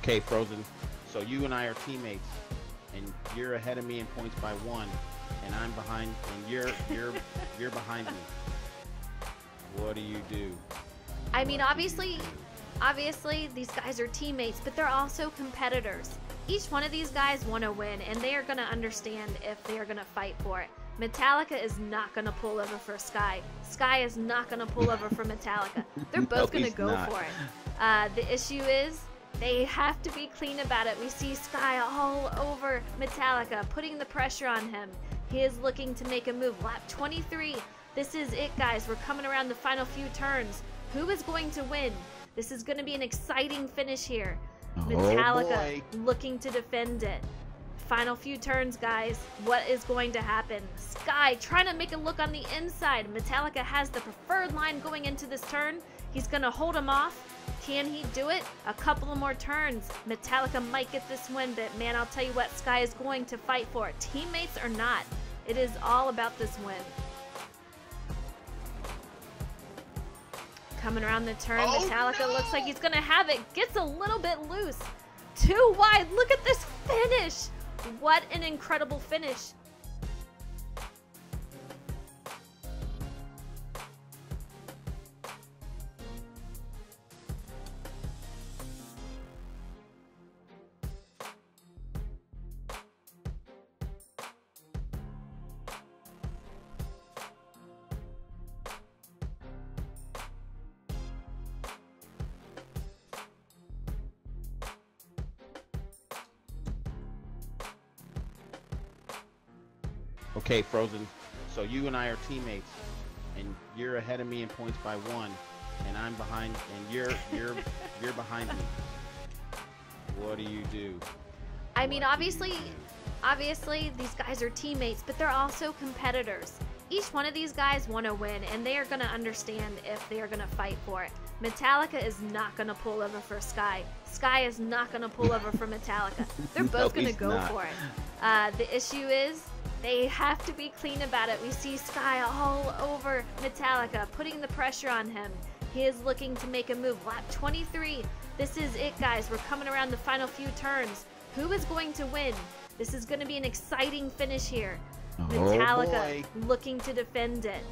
Okay, Frozen. So you and I are teammates, and you're ahead of me in points by 1, and I'm behind, and you're behind me. What do you do? I mean, obviously, these guys are teammates, but they're also competitors. Each one of these guys want to win, and they are going to understand if they are going to fight for it. Metallica is not going to pull over for Sky. Sky is not going to pull over for Metallica. They're both going to go for it. The issue is they have to be clean about it. We see Sky all over Metallica, putting the pressure on him. He is looking to make a move. Lap 23. This is it, guys. We're coming around the final few turns. Who is going to win? This is going to be an exciting finish here. Metallica looking to defend it. Final few turns, guys. What is going to happen? Sky trying to make a look on the inside. Metallica has the preferred line going into this turn. He's going to hold him off. Can he do it? A couple of more turns. Metallica might get this win, but man, I'll tell you what, Sky is going to fight for it. Teammates or not, it is all about this win. Coming around the turn, Metallica looks like he's going to have it. Gets a little bit loose. Too wide. Look at this finish. What an incredible finish. Okay, Frozen. So you and I are teammates, and you're ahead of me in points by 1, and I'm behind, and you're behind me. What do you do? I mean, obviously, these guys are teammates, but they're also competitors. Each one of these guys want to win, and they are going to understand if they are going to fight for it. Metallica is not going to pull over for Sky. Sky is not going to pull over for Metallica. They're both going to go for it. The issue is they have to be clean about it. We see Sky all over Metallica, putting the pressure on him. He is looking to make a move. Lap 23. This is it, guys. We're coming around the final few turns. Who is going to win? This is going to be an exciting finish here. Metallica looking to defend it.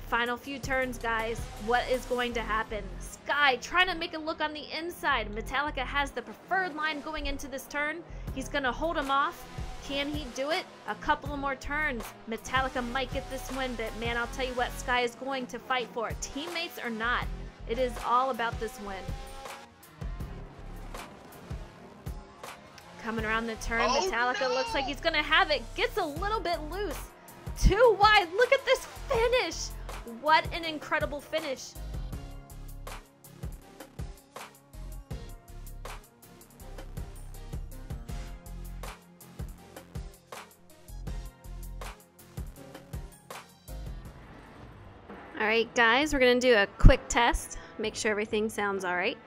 Final few turns, guys. What is going to happen? Sky trying to make a look on the inside. Metallica has the preferred line going into this turn. He's going to hold him off. Can he do it? A couple of more turns. Metallica might get this win, but man, I'll tell you what, Sky is going to fight for it. Teammates or not, it is all about this win. Coming around the turn, Metallica looks like he's going to have it. Gets a little bit loose. Too wide. Look at this finish. What an incredible finish. All right, guys, we're going to do a quick test. Make sure everything sounds all right.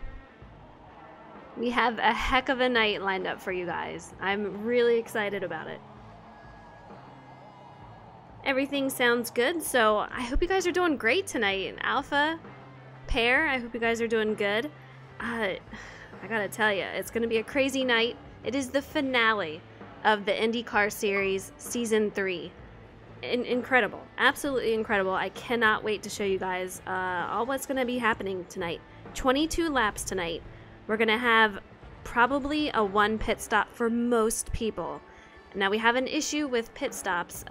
We have a heck of a night lined up for you guys. I'm really excited about it. Everything sounds good, so I hope you guys are doing great tonight. Alpha, pair, I hope you guys are doing good. I gotta tell you, it's gonna be a crazy night. It is the finale of the IndyCar Series Season 3. Incredible, absolutely incredible. I cannot wait to show you guys all what's gonna be happening tonight. 22 laps tonight. We're gonna have probably a 1 pit stop for most people. Now we have an issue with pit stops.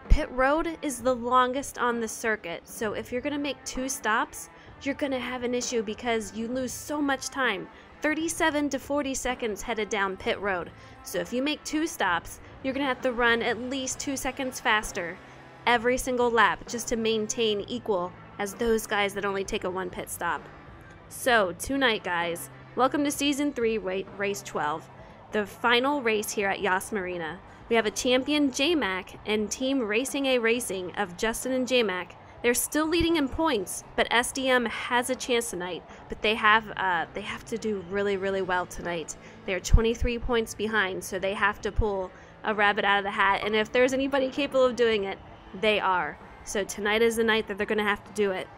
Pit road is the longest on the circuit, so if you're gonna make 2 stops, you're gonna have an issue because you lose so much time. 37 to 40 seconds headed down pit road. So if you make 2 stops, you're gonna have to run at least 2 seconds faster every single lap just to maintain equal as those guys that only take a 1 pit stop. So tonight, guys, welcome to Season 3, Race 12, the final race here at Marina. We have a champion, J-Mac, and Team Racing A Racing of Justin and J-Mac. They're still leading in points, but SDM has a chance tonight. But they have to do really, really well tonight. They're 23 points behind, so they have to pull a rabbit out of the hat. And if there's anybody capable of doing it, they are. So tonight is the night that they're going to have to do it.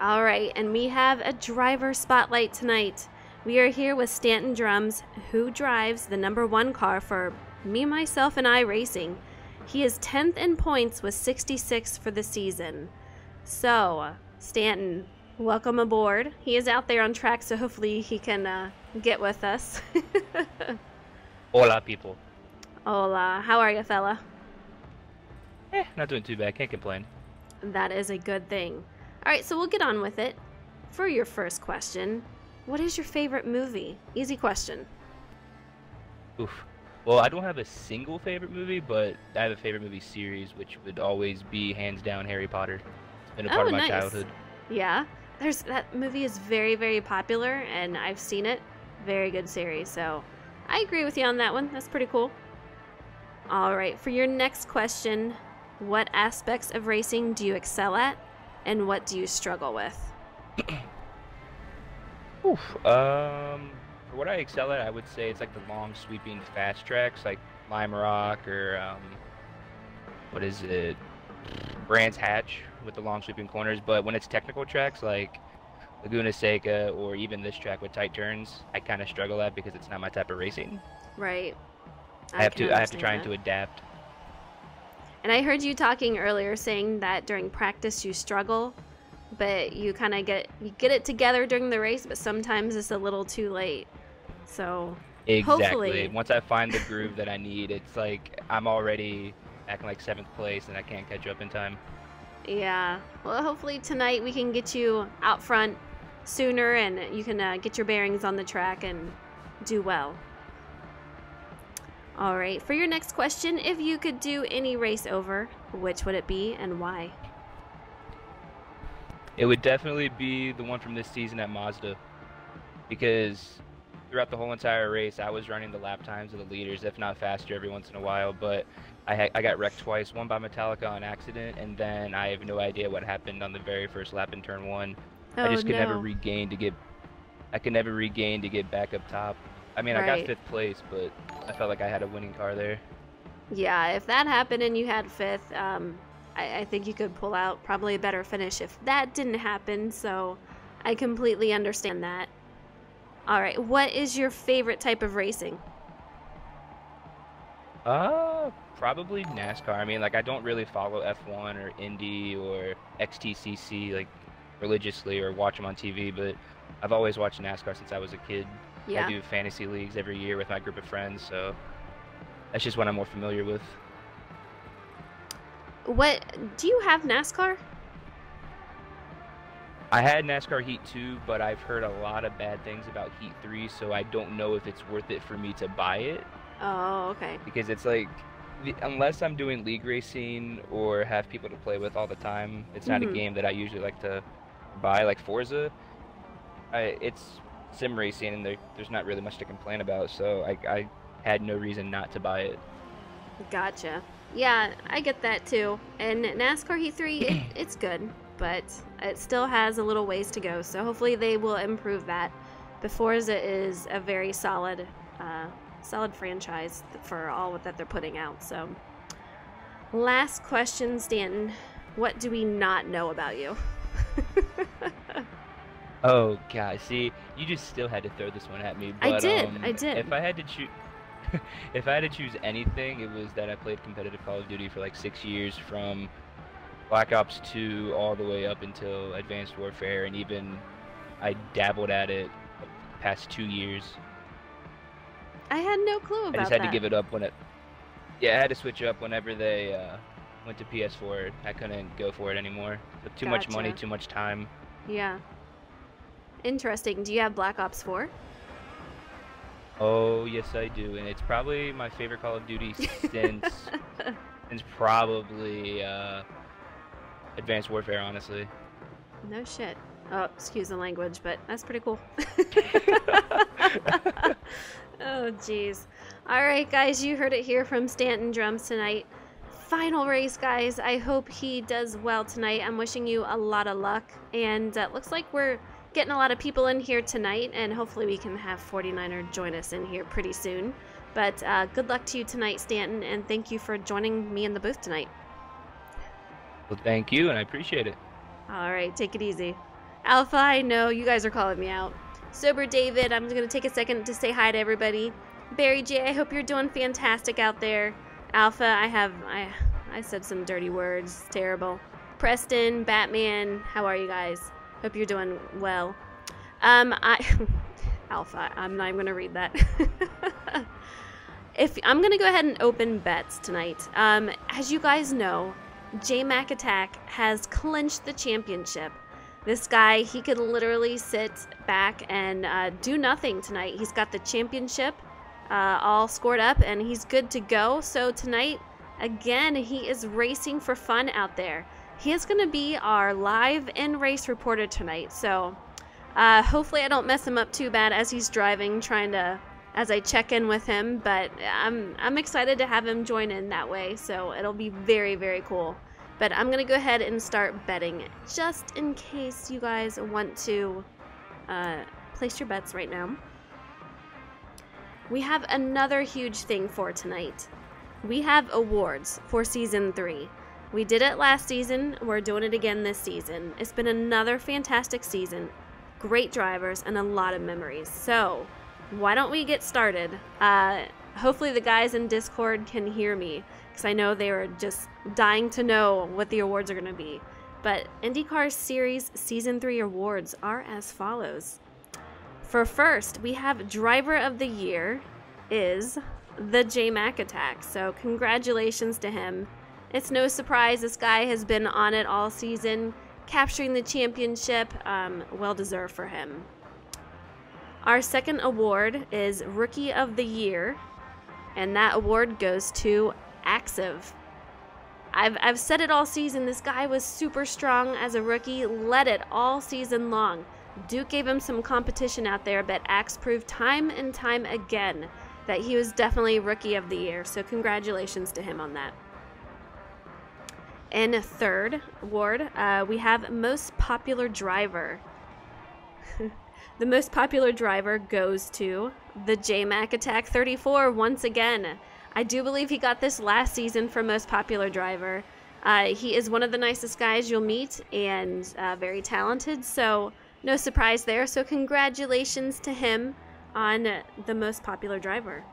All right, and we have a driver spotlight tonight. We are here with Stanton Drums, who drives the #1 car for Me, Myself, and I Racing. He is 10th in points with 66 for the season. So, Stanton, welcome aboard. He is out there on track, so hopefully he can get with us. Hola, people. Hola. How are you, fella? Not doing too bad. Can't complain. That is a good thing. All right, so we'll get on with it. For your first question, what is your favorite movie? Easy question. Oof. Well, I don't have a single favorite movie, but I have a favorite movie series, which would always be hands down Harry Potter. It's been a part of my childhood. Yeah, that movie is very, very popular, and I've seen it. Very good series, so I agree with you on that one. That's pretty cool. All right, for your next question, what aspects of racing do you excel at, and what do you struggle with? Oof. For what I excel at, I would say it's like the long, sweeping, fast tracks, like Lime Rock or what is it, Brands Hatch with the long, sweeping corners. But when it's technical tracks like Laguna Seca or even this track with tight turns, I kind of struggle at because it's not my type of racing. Right. I have to try to adapt. And I heard you talking earlier saying that during practice you struggle, but you kind of get it together during the race, but sometimes it's a little too late. So exactly. Hopefully. Once I find the groove that I need, it's like I'm already acting like 7th place and I can't catch up in time. Yeah. Well, hopefully tonight we can get you out front sooner and you can get your bearings on the track and do well. All right. For your next question, if you could do any race over, which would it be and why? It would definitely be the one from this season at Mazda, because throughout the whole entire race, I was running the lap times of the leaders, if not faster, every once in a while. But I got wrecked twice, one by Metallica on accident, and then I have no idea what happened on the very first lap in turn 1. Oh, I just could no. never regain to get. I could never regain to get back up top. I mean, I Right. got 5th place, but I felt like I had a winning car there. Yeah, if that happened and you had 5th, I think you could pull out probably a better finish if that didn't happen, so I completely understand that. All right, what is your favorite type of racing? Probably NASCAR. I mean, like, I don't really follow F1 or Indy or XTCC, like, religiously or watch them on TV, but I've always watched NASCAR since I was a kid. Yeah. I do fantasy leagues every year with my group of friends, so that's just what I'm more familiar with. What do you have NASCAR? I had NASCAR Heat 2, but I've heard a lot of bad things about Heat 3, so I don't know if it's worth it for me to buy it. Oh, okay. Because it's like, unless I'm doing league racing or have people to play with all the time, it's not a game that I usually like to buy. Like Forza, it's sim racing, and there's not really much to complain about, so I had no reason not to buy it. Gotcha. Yeah, I get that too. And NASCAR Heat 3, it's good, but it still has a little ways to go, so hopefully they will improve that. But Forza is a very solid franchise for all that they're putting out. So, last question, Stanton. What do we not know about you? Oh God, see, you just still had to throw this one at me. But, I did. If I had to choose, if I had to choose anything, it was that I played competitive Call of Duty for like 6 years, from Black Ops 2 all the way up until Advanced Warfare, and even I dabbled at it the past 2 years. I had no clue about that. I just had to give it up when it. Yeah, I had to switch up whenever they went to PS4. I couldn't go for it anymore. Too much money, Gotcha. too much time. Yeah. Interesting. Do you have Black Ops 4? Oh, yes, I do, and it's probably my favorite Call of Duty since probably Advanced Warfare, honestly. No shit. Oh, excuse the language, but that's pretty cool. Oh, jeez. All right, guys, you heard it here from Stanton Drums tonight. Final race, guys. I hope he does well tonight. I'm wishing you a lot of luck, and looks like we're getting a lot of people in here tonight, and hopefully we can have 49er join us in here pretty soon. But good luck to you tonight, Stanton, and thank you for joining me in the booth tonight. Well, thank you, and I appreciate it. All right, take it easy. Alpha, I know you guys are calling me out. Sober David, I'm going to take a second to say hi to everybody. Barry J, I hope you're doing fantastic out there. Alpha, I said some dirty words. It's terrible. Preston, Batman, how are you guys? Hope you're doing well. Alpha, I'm not even going to read that. I'm going to go ahead and open bets tonight. As you guys know, J-Mac Attack has clinched the championship. This guy, he could literally sit back and do nothing tonight. He's got the championship all scored up, and he's good to go. So tonight, again, he is racing for fun out there. He is going to be our live in-race reporter tonight. So hopefully I don't mess him up too bad as he's driving, as I check in with him. But I'm excited to have him join in that way. So it'll be very, very cool. But I'm going to go ahead and start betting just in case you guys want to place your bets right now. We have another huge thing for tonight. We have awards for Season 3. We did it last season. We're doing it again this season. It's been another fantastic season. Great drivers and a lot of memories. So why don't we get started? Hopefully the guys in Discord can hear me, because I know they were just dying to know what the awards are going to be. But IndyCar Series Season 3 awards are as follows. For first, we have Driver of the Year is the J-Mac Attack. So congratulations to him. It's no surprise this guy has been on it all season, capturing the championship. Well deserved for him. Our second award is Rookie of the Year, and that award goes to Active. I've said it all season. This guy was super strong as a rookie, led it all season long. Duke gave him some competition out there, but Axe proved time and time again that he was definitely Rookie of the Year. So congratulations to him on that. And a third award, we have Most Popular Driver. The most popular driver goes to the J-Mac Attack 34 once again. I do believe he got this last season for Most Popular Driver. He is one of the nicest guys you'll meet and very talented, so no surprise there. So congratulations to him on the Most Popular Driver.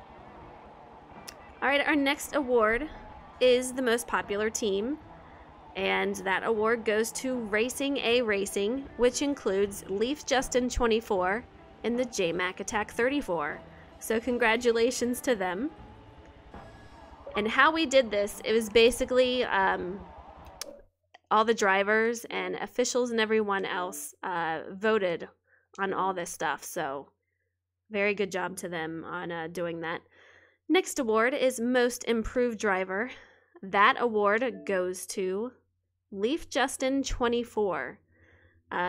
All right, our next award is the Most Popular Team, and that award goes to Racing A Racing, which includes Leaf Justin 24 and the J-Mac Attack 34. So congratulations to them. And how we did this, it was basically all the drivers and officials and everyone else voted on all this stuff. So very good job to them on doing that. Next award is Most Improved Driver. That award goes to Leaf Justin 24.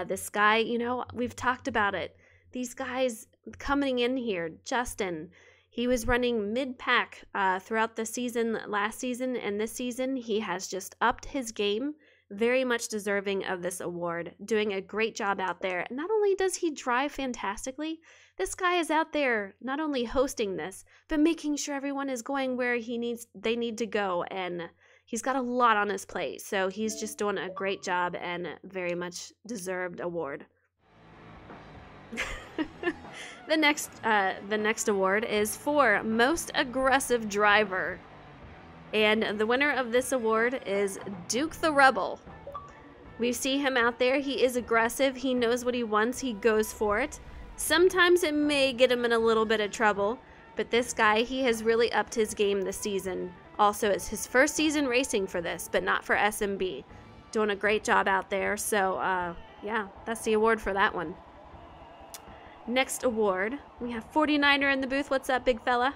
This guy, you know, we've talked about it. These guys coming in here, Justin, he was running mid-pack throughout the season, last season, and this season he has just upped his game. Very much deserving of this award, doing a great job out there. Not only does he drive fantastically, this guy is out there not only hosting this, but making sure everyone is going where they need to go, and he's got a lot on his plate. So he's just doing a great job and very much deserved award. The next award is for Most Aggressive Driver. And the winner of this award is Duke the Rebel. We see him out there. He is aggressive. He knows what he wants. He goes for it. Sometimes it may get him in a little bit of trouble, but this guy, he has really upped his game this season. Also, it's his first season racing for this, but not for SnB. Doing a great job out there. So, yeah, that's the award for that one. Next award, we have 49er in the booth. What's up, big fella?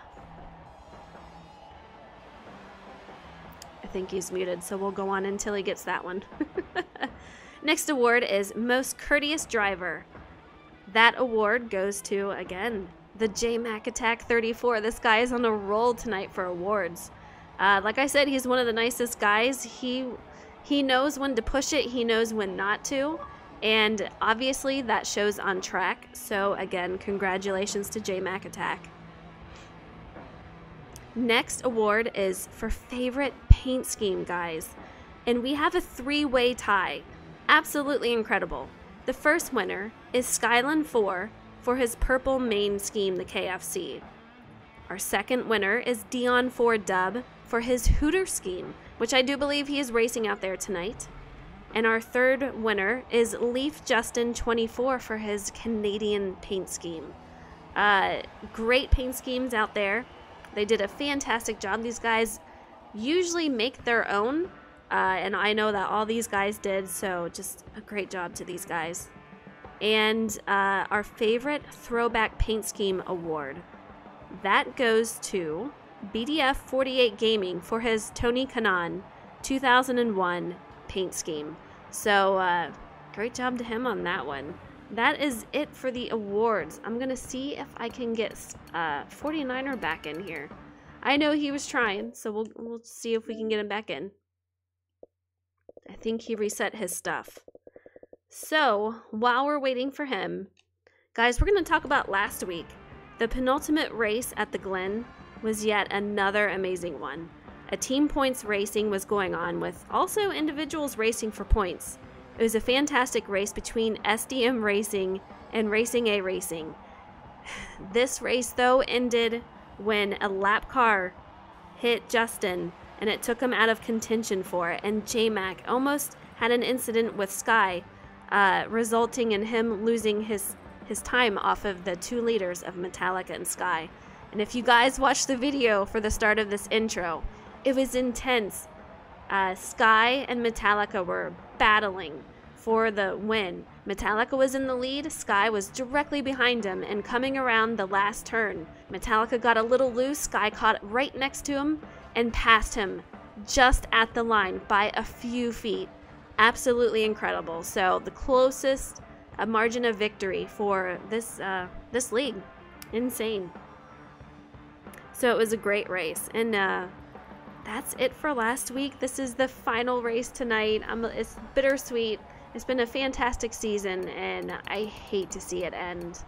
I think he's muted, so we'll go on until he gets that one. Next award is Most Courteous Driver. That award goes to, again, the J-Mac Attack 34. This guy is on a roll tonight for awards. Like I said, he's one of the nicest guys. He knows when to push it. He knows when not to. And obviously that shows on track. So again, congratulations to J-Mac Attack. Next award is for favorite paint scheme, guys. And we have a three-way tie. Absolutely incredible. The first winner is Skyline 4 for his purple main scheme, the KFC. Our second winner is Dion Ford Dub for his Hooter scheme, which I do believe he is racing out there tonight. And our third winner is Leaf Justin 24 for his Canadian paint scheme. Great paint schemes out there. They did a fantastic job. These guys usually make their own, and I know that all these guys did, so just a great job to these guys. And our favorite throwback paint scheme award, that goes to BDF 48 Gaming for his Tony Kanaan 2001 paint scheme. So great job to him on that one. That is it for the awards. I'm gonna see if I can get 49er back in here. I know he was trying, so we'll see if we can get him back in. I think he reset his stuff. So while we're waiting for him, guys, we're gonna talk about last week. The penultimate race at the Glen was yet another amazing one. A team points racing was going on with also individuals racing for points. It was a fantastic race between SDM Racing and Racing A Racing. This race, though, ended when a lap car hit Justin and it took him out of contention for it, and J-Mac almost had an incident with Sky, resulting in him losing his time off of the 2 liters of Metallica and Sky. And if you guys watched the video for the start of this intro, it was intense. Sky and Metallica were battling for the win. Metallica was in the lead, Sky was directly behind him, and coming around the last turn, Metallica got a little loose, Sky caught right next to him and passed him just at the line by a few feet. Absolutely incredible. So the closest margin of victory for this league. Insane. So it was a great race, and that's it for last week. This is the final race tonight. It's bittersweet. It's been a fantastic season, and I hate to see it end.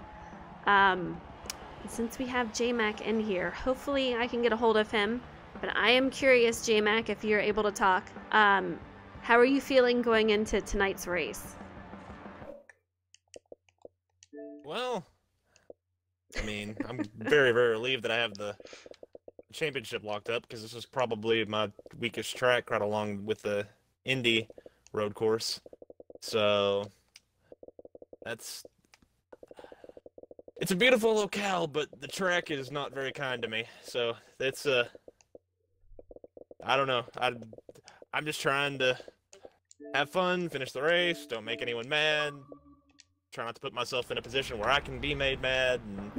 Since we have J-Mac in here, hopefully I can get a hold of him. But I am curious, J-Mac, if you're able to talk. How are you feeling going into tonight's race? Well, I mean, I'm very, very relieved that I have the championship locked up, because this is probably my weakest track right along with the Indy road course. So it's a beautiful locale, but the track is not very kind to me. So it's I don't know. I'm just trying to have fun, finish the race, don't make anyone mad. Try not to put myself in a position where I can be made mad, and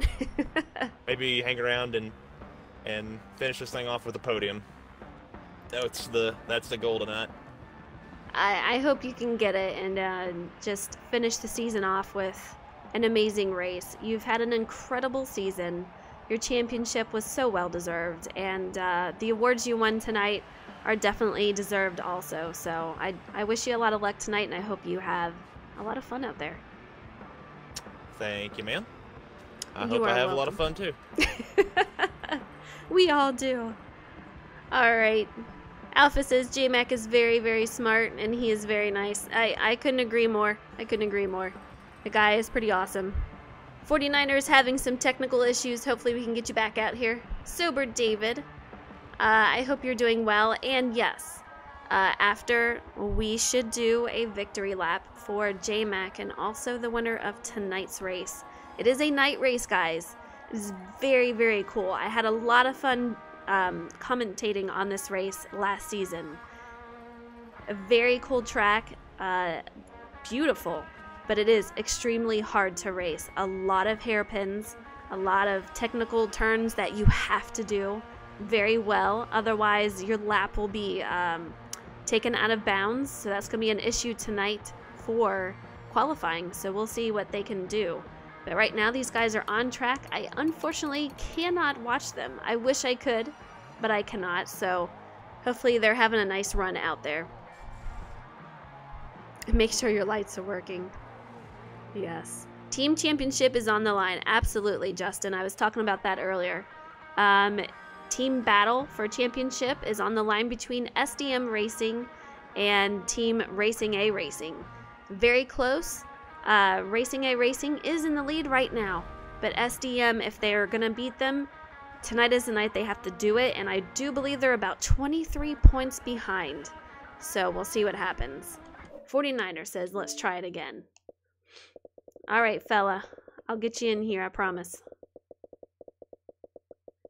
maybe hang around and finish this thing off with a podium. That's the goal tonight. I hope you can get it and just finish the season off with an amazing race. You've had an incredible season. Your championship was so well deserved, and the awards you won tonight are definitely deserved also. So I wish you a lot of luck tonight, and I hope you have a lot of fun out there. Thank you, ma'am. I hope I have a lot of fun too. We all do. All right. Alpha says J-Mac is very, very smart, and he is very nice. I couldn't agree more. I couldn't agree more. The guy is pretty awesome. 49ers having some technical issues. Hopefully we can get you back out here. Sober David, I hope you're doing well. And yes, after we should do a victory lap for J-Mac and also the winner of tonight's race. It is a night race, guys. It is very, very cool. I had a lot of fun commentating on this race last season. A very cool track, beautiful, but it is extremely hard to race. A lot of hairpins, a lot of technical turns that you have to do very well, otherwise your lap will be taken out of bounds. So that's going to be an issue tonight for qualifying, so we'll see what they can do. But right now these guys are on track. I unfortunately cannot watch them. I wish I could, but I cannot, so hopefully they're having a nice run out there. Make sure your lights are working. Yes. Team championship is on the line. Absolutely, Justin. I was talking about that earlier. Team battle for championship is on the line between SDM Racing and Team Racing A Racing. Very close. Racing A Racing is in the lead right now. But SDM, if they are going to beat them, tonight is the night they have to do it, and I do believe they're about 23 points behind. So we'll see what happens. 49er says, let's try it again. All right, fella. I'll get you in here, I promise.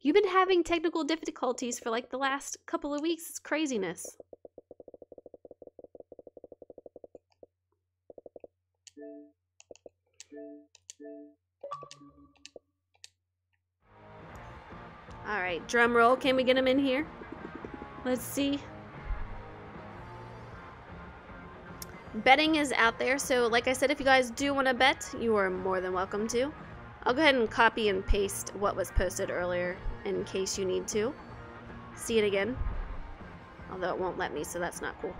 You've been having technical difficulties for like the last couple of weeks. It's craziness. All right, drum roll. Can we get him in here? Let's see. Betting is out there, so like I said, if you guys do want to bet, you are more than welcome to. I'll go ahead and copy and paste what was posted earlier in case you need to see it again. Although it won't let me, so that's not cool.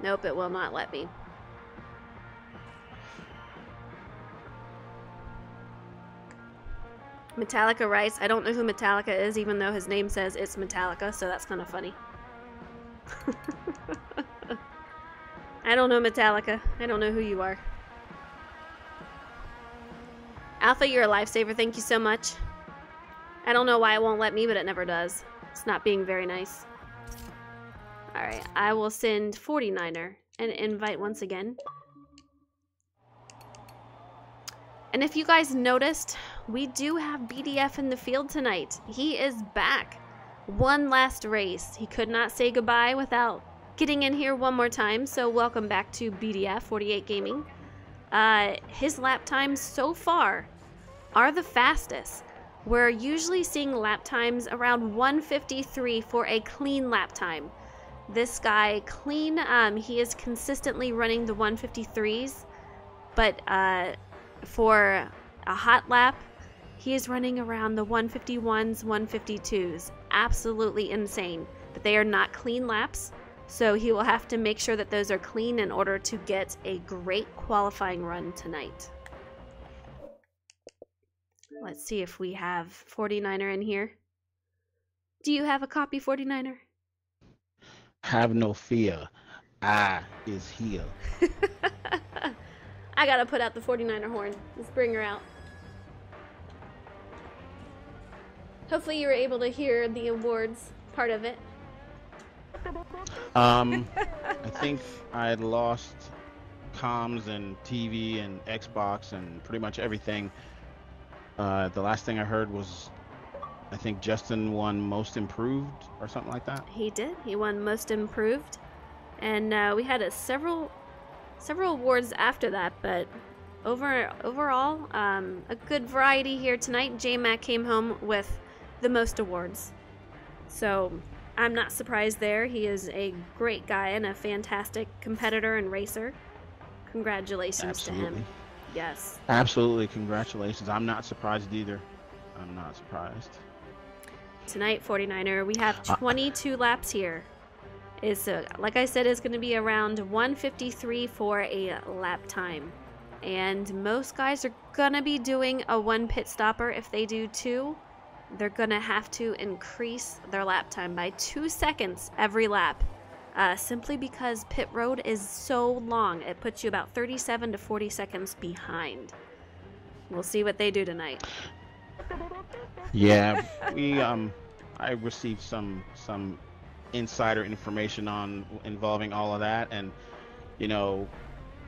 Nope, it will not let me. Metallica writes, I don't know who Metallica is, even though his name says it's Metallica, so that's kind of funny. I don't know Metallica. I don't know who you are. Alpha, you're a lifesaver. Thank you so much. I don't know why it won't let me, but it never does. It's not being very nice. Alright, I will send 49er an invite once again. And if you guys noticed, we do have BDF in the field tonight. He is back. One last race. He could not say goodbye without getting in here one more time. So welcome back to BDF 48 Gaming. His lap times so far are the fastest. We're usually seeing lap times around 1:53 for a clean lap time. This guy, clean, he is consistently running the 1:53s, but for a hot lap, he is running around the 1:51s, 1:52s. Absolutely insane. But they are not clean laps, so he will have to make sure that those are clean in order to get a great qualifying run tonight. Let's see if we have 49er in here. Do you have a copy, 49er? Have no fear. I is here. I gotta put out the 49er horn. Let's bring her out. Hopefully you were able to hear the awards part of it. I think I had lost comms and TV and Xbox and pretty much everything. The last thing I heard was, I think Justin won Most Improved or something like that. He did. He won Most Improved. And we had several awards after that, but overall, a good variety here tonight. J-Mac came home with the most awards. So I'm not surprised there. He is a great guy and a fantastic competitor and racer. Congratulations to him. Yes. Absolutely, congratulations. I'm not surprised either. I'm not surprised. Tonight, 49er, we have 22 laps here. Is like I said, it's going to be around 1:53 for a lap time. And most guys are going to be doing a 1 pit stopper. If they do 2, they're going to have to increase their lap time by 2 seconds every lap. Simply because pit road is so long. It puts you about 37 to 40 seconds behind. We'll see what they do tonight. Yeah, I received some insider information involving all of that, and you know,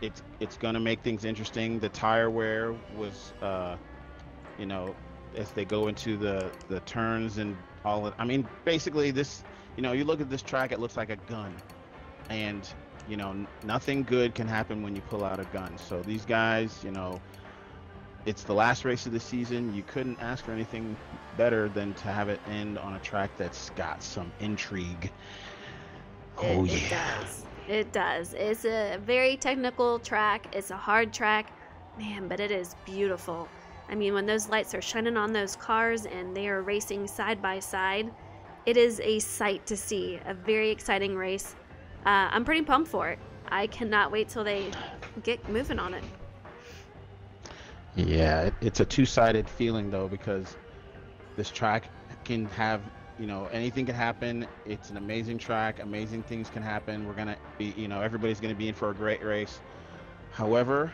it's gonna make things interesting. The tire wear was, you know, as they go into the turns and all of, I mean, basically this, you know, you look at this track, it looks like a gun, and you know, nothing good can happen when you pull out a gun. So these guys, you know, it's the last race of the season. You couldn't ask for anything better than to have it end on a track that's got some intrigue. Oh yeah. It does. It does. It's a very technical track. It's a hard track. Man, but it is beautiful. I mean, when those lights are shining on those cars and they are racing side by side, it is a sight to see. A very exciting race. I'm pretty pumped for it. I cannot wait till they get moving on it. Yeah, it's a two-sided feeling though, because this track can have, you know, anything can happen. It's an amazing track. Amazing things can happen. We're gonna be, you know, everybody's gonna be in for a great race. However,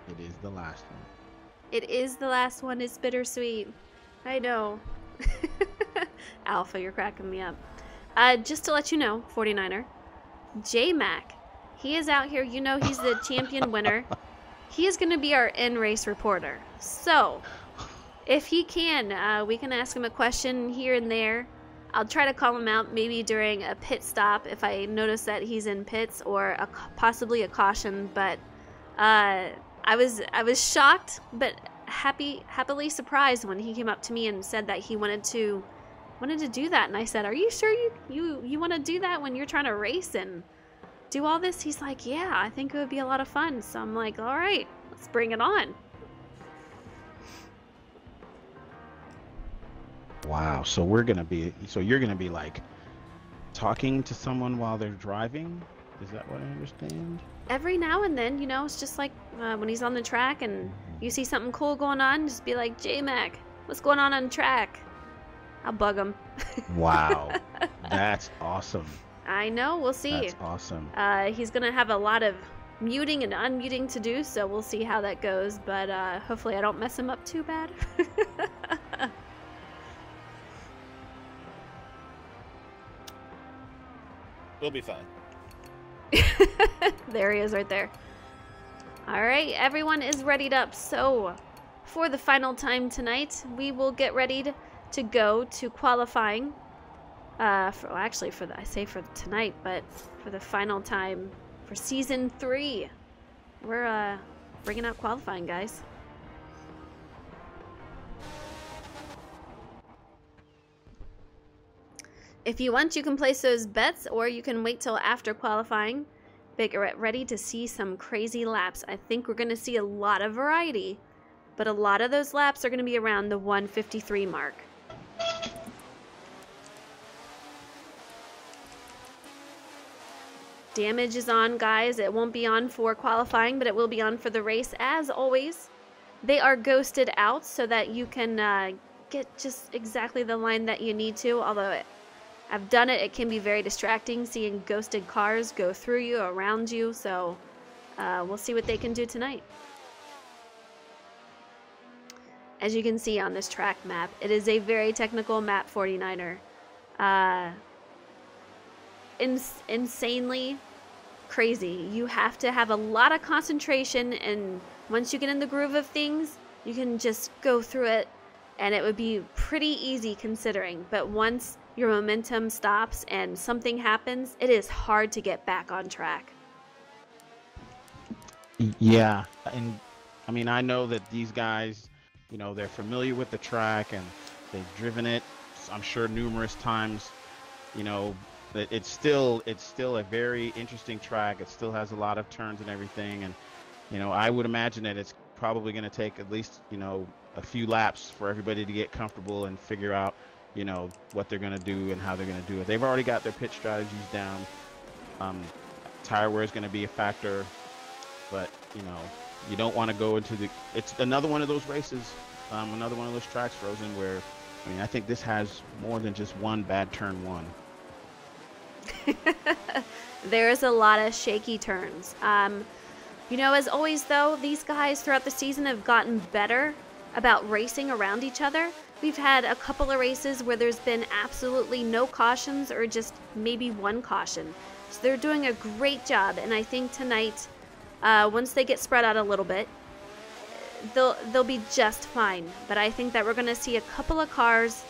it is the last one. It is the last one. It's bittersweet. I know. Alpha, you're cracking me up. Just to let you know, 49er, J-Mac, he is out here. You know he's the champion winner. He is going to be our in-race reporter. So, if he can, we can ask him a question here and there. I'll try to call him out maybe during a pit stop if I notice that he's in pits, or possibly a caution. But I was shocked, but happily surprised when he came up to me and said that he wanted to do that. And I said, "Are you sure you want to do that when you're trying to race and do all this?" He's like, "Yeah, I think it would be a lot of fun." So I'm like, "All right, let's bring it on." Wow. So you're gonna be like talking to someone while they're driving? Is that what I understand? Every now and then, it's just like when he's on the track and you see something cool going on, just be like, "J-Mac, what's going on the track?" I'll bug him. Wow. That's awesome. I know, we'll see. That's awesome. He's going to have a lot of muting and unmuting to do, so we'll see how that goes, but hopefully I don't mess him up too bad. We'll be fine. There he is right there. All right, everyone is readied up. So for the final time tonight, we will get ready to go to qualifying. I say for tonight, but for the final time for season 3, we're bringing out qualifying, guys. If you want, you can place those bets, or you can wait till after qualifying. Get ready to see some crazy laps. I think we're going to see a lot of variety, but a lot of those laps are going to be around the 153 mark. Damage is on, guys. It won't be on for qualifying, but it will be on for the race as always. They are ghosted out so that you can get just exactly the line that you need to, although I've done it. It can be very distracting seeing ghosted cars go through you, around you, so we'll see what they can do tonight. As you can see on this track map, it is a very technical map, 49er. Insanely crazy. You have to have a lot of concentration, and once you get in the groove of things, you can just go through it, and it would be pretty easy considering. But once your momentum stops and something happens, it is hard to get back on track. Yeah, and I mean, I know that these guys, they're familiar with the track and they've driven it, I'm sure, numerous times. It's still a very interesting track. It still has a lot of turns and everything, and I would imagine that it's probably going to take at least a few laps for everybody to get comfortable and figure out what they're going to do and how they're going to do it. They've already got their pit strategies down. Tire wear is going to be a factor, but you don't want to go into it's another one of those races, another one of those tracks, Frozen, where I think this has more than just one bad turn one. There's a lot of shaky turns. As always though, these guys throughout the season have gotten better about racing around each other. We've had a couple of races where there's been absolutely no cautions, or just maybe one caution. So they're doing a great job, and I think tonight, once they get spread out a little bit, they'll be just fine. But I think that we're going to see a couple of cars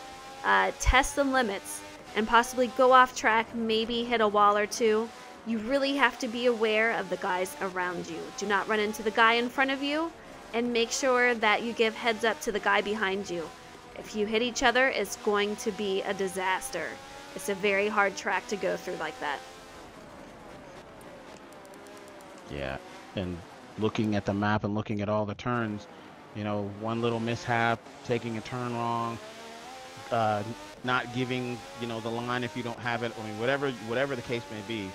test the limits and possibly go off track, maybe hit a wall or two. You really have to be aware of the guys around you. Do not run into the guy in front of you, and make sure that you give heads up to the guy behind you. If you hit each other, it's going to be a disaster. It's a very hard track to go through like that. Yeah, and looking at the map and looking at all the turns, one little mishap, taking a turn wrong, not giving, the line if you don't have it. Whatever the case may be,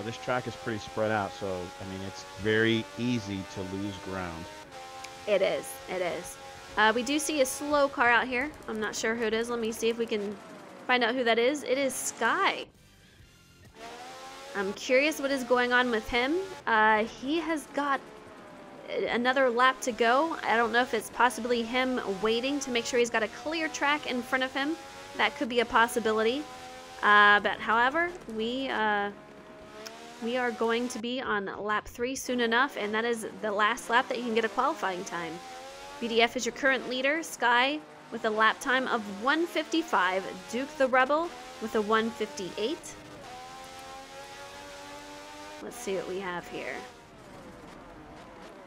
this track is pretty spread out. So, it's very easy to lose ground. It is. It is. We do see a slow car out here. I'm not sure who it is. Let me see if we can find out who that is. It is Sky. I'm curious what is going on with him. He has got another lap to go. I don't know if it's possibly him waiting to make sure he's got a clear track in front of him. That could be a possibility. But however, we are going to be on lap 3 soon enough, and that is the last lap that you can get a qualifying time. BDF is your current leader, Sky with a lap time of 1:55, Duke the Rebel with a 1:58. Let's see what we have here.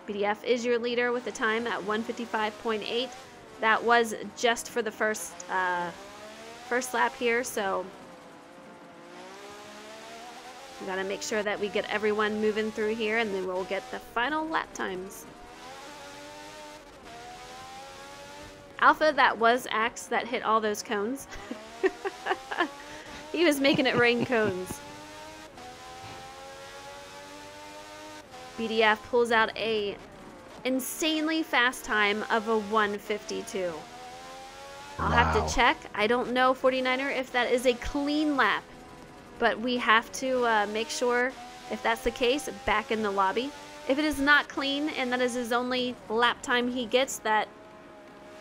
BDF is your leader with a time at 1:55.8. That was just for the first lap here, so we gotta make sure that we get everyone moving through here, and then we'll get the final lap times. Alpha, that was Axe that hit all those cones. He was making it rain cones. BDF pulls out a insanely fast time of a 1:52. I'll have to check. I don't know, 49er, if that is a clean lap. But we have to make sure, if that's the case, back in the lobby. If it is not clean, and that is his only lap time he gets that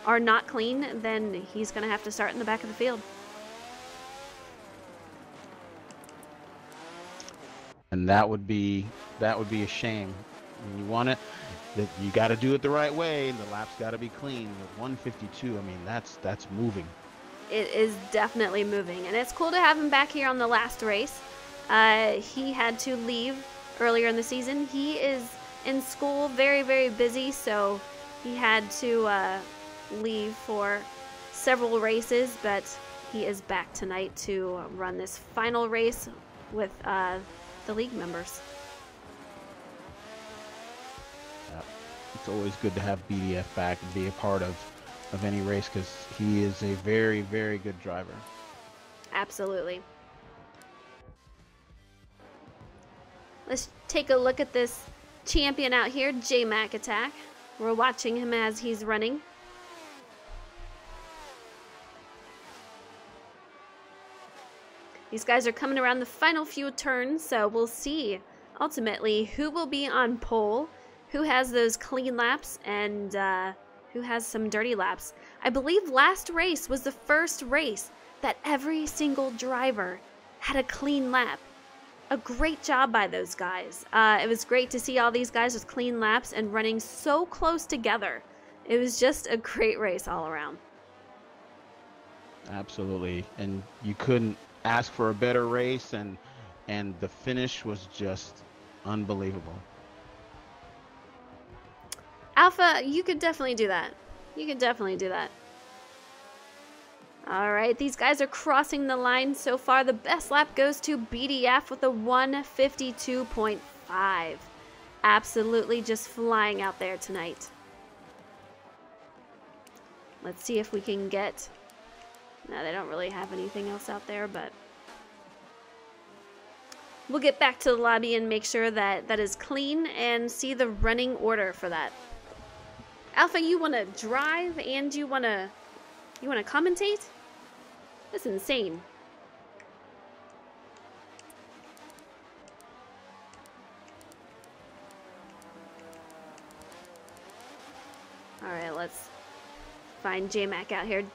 are not clean, then he's going to have to start in the back of the field. And that would be a shame. When you want it, you got to do it the right way. The lap's got to be clean. With 152, I mean, that's moving. It is definitely moving, and it's cool to have him back here on the last race. He had to leave earlier in the season. He is in school, very, very busy, so he had to leave for several races, but he is back tonight to run this final race with the league members. Yeah. It's always good to have BDF back and be a part of any race, because he is a very, very good driver. Absolutely. Let's take a look at this champion out here, J-Mac Attack. We're watching him as he's running. These guys are coming around the final few turns, so we'll see ultimately who will be on pole, who has those clean laps, and who has some dirty laps. I believe last race was the first race that every single driver had a clean lap. A great job by those guys. It was great to see all these guys with clean laps and running so close together. It was just a great race all around. Absolutely, and you couldn't ask for a better race, and the finish was just unbelievable. Alpha, you could definitely do that. You could definitely do that. All right, these guys are crossing the line so far. The best lap goes to BDF with a 1:52.5. Absolutely just flying out there tonight. Let's see if we can get... No, they don't really have anything else out there, but we'll get back to the lobby and make sure that that is clean and see the running order for that. Alpha, you want to drive and you want to commentate? That's insane. All right, let's find J-Mac out here.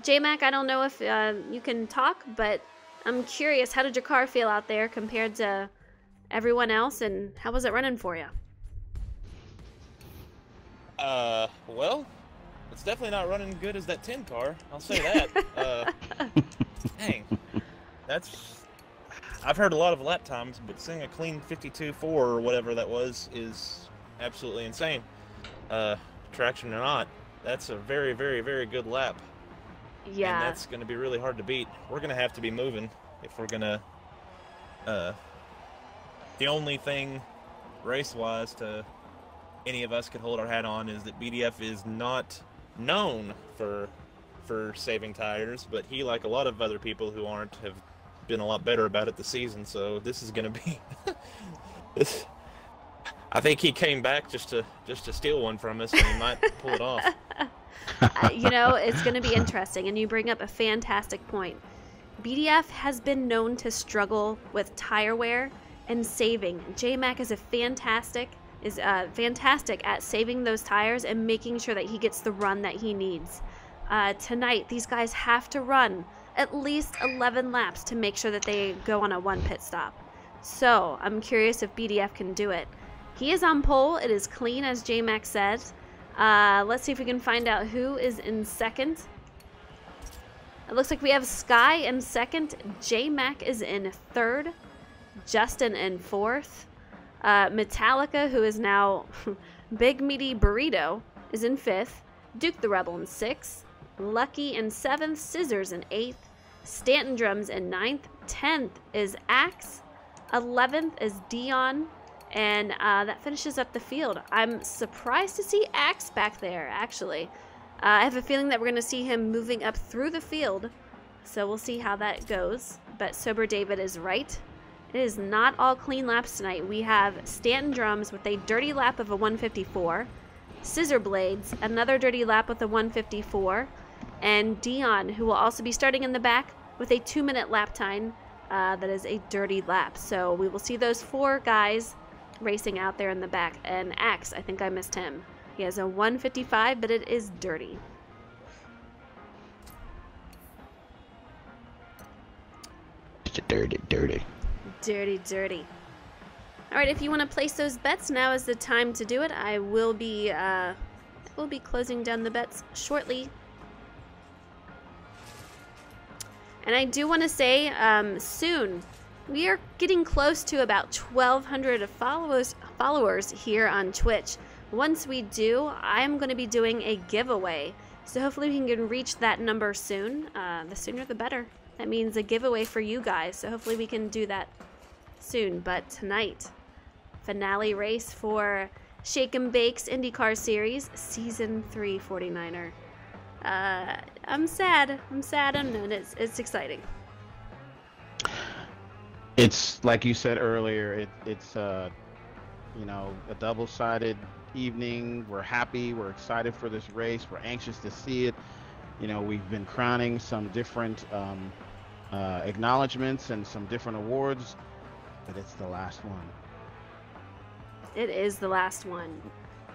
J-Mac, I don't know if you can talk, but I'm curious, how did your car feel out there compared to everyone else, and how was it running for you? Well, it's definitely not running good as that 10 car. I'll say that. Dang. I've heard a lot of lap times, but seeing a clean 52.4 or whatever that was is absolutely insane. Traction or not, that's a very, very, very good lap. Yeah. And that's going to be really hard to beat. We're going to have to be moving if we're going to... the only thing race-wise to any of us could hold our hat on is that BDF is not known for saving tires, but he, like a lot of other people who aren't, have been a lot better about it this season, so this is going to be... I think he came back just to steal one from us, and he might pull it off. You know, it's going to be interesting, and you bring up a fantastic point. BDF has been known to struggle with tire wear and saving. J-Mac is fantastic at saving those tires and making sure that he gets the run that he needs. Tonight, these guys have to run at least 11 laps to make sure that they go on a 1 pit stop. So I'm curious if BDF can do it. He is on pole. It is clean, as J-Mac said. Let's see if we can find out who is in second. It looks like we have Sky in second. J-Mac is in third. Justin in fourth. Metallica, who is now Big Meaty Burrito, is in fifth. Duke the Rebel in sixth. Lucky in seventh. Scissors in eighth. Stanton Drums in ninth. 10th is Axe. 11th is Dion. And that finishes up the field. I'm surprised to see Axe back there, actually. I have a feeling that we're going to see him moving up through the field. So we'll see how that goes. But Sober David is right. It is not all clean laps tonight. We have Stanton Drums with a dirty lap of a 154. Scissor Blades, another dirty lap with a 154. And Dion, who will also be starting in the back with a 2-minute lap time. That is a dirty lap. So we will see those 4 guys racing out there in the back. And Axe, I think I missed him. He has a 155, but it is dirty. Dirty, dirty. Dirty, dirty. All right, if you want to place those bets, now is the time to do it. I will be closing down the bets shortly. And I do want to say, soon, we are getting close to about 1,200 followers here on Twitch. Once we do, I'm going to be doing a giveaway. So hopefully we can reach that number soon. The sooner the better. That means a giveaway for you guys. So hopefully we can do that soon. But tonight, finale race for Shake and Bake's IndyCar Series, Season 3 49er. I'm sad. And it's exciting. It's like you said earlier. It's you know, a double-sided evening. We're happy. We're excited for this race. We're anxious to see it. You know, we've been crowning some different acknowledgments and some different awards, but it's the last one. It is the last one.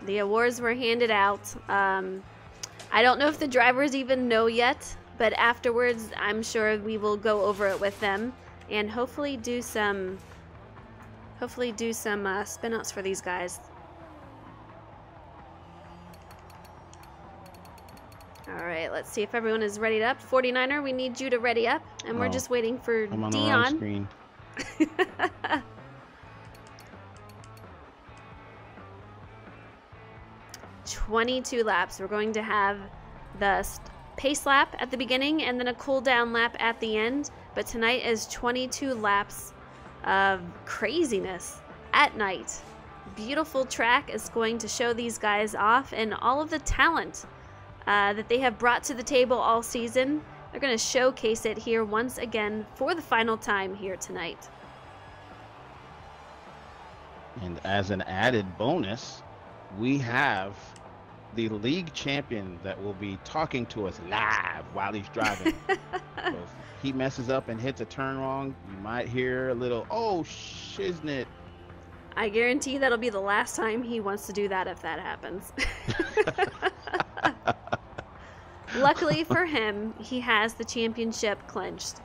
The awards were handed out. I don't know if the drivers even know yet, but afterwards I'm sure we will go over it with them and hopefully do some spin-outs for these guys. All right, let's see if everyone is readied up. 49er, we need you to ready up, and we're just waiting for I'm on Dion. the wrong screen. 22 laps. We're going to have the pace lap at the beginning and then a cool down lap at the end. But tonight is 22 laps of craziness at night. Beautiful track is going to show these guys off and all of the talent that they have brought to the table all season. They're going to showcase it here once again for the final time here tonight. And as an added bonus, we have the league champion that will be talking to us live while he's driving. So if he messes up and hits a turn wrong, you might hear a little, oh, shiznit. I guarantee that'll be the last time he wants to do that if that happens. Luckily for him, he has the championship clinched.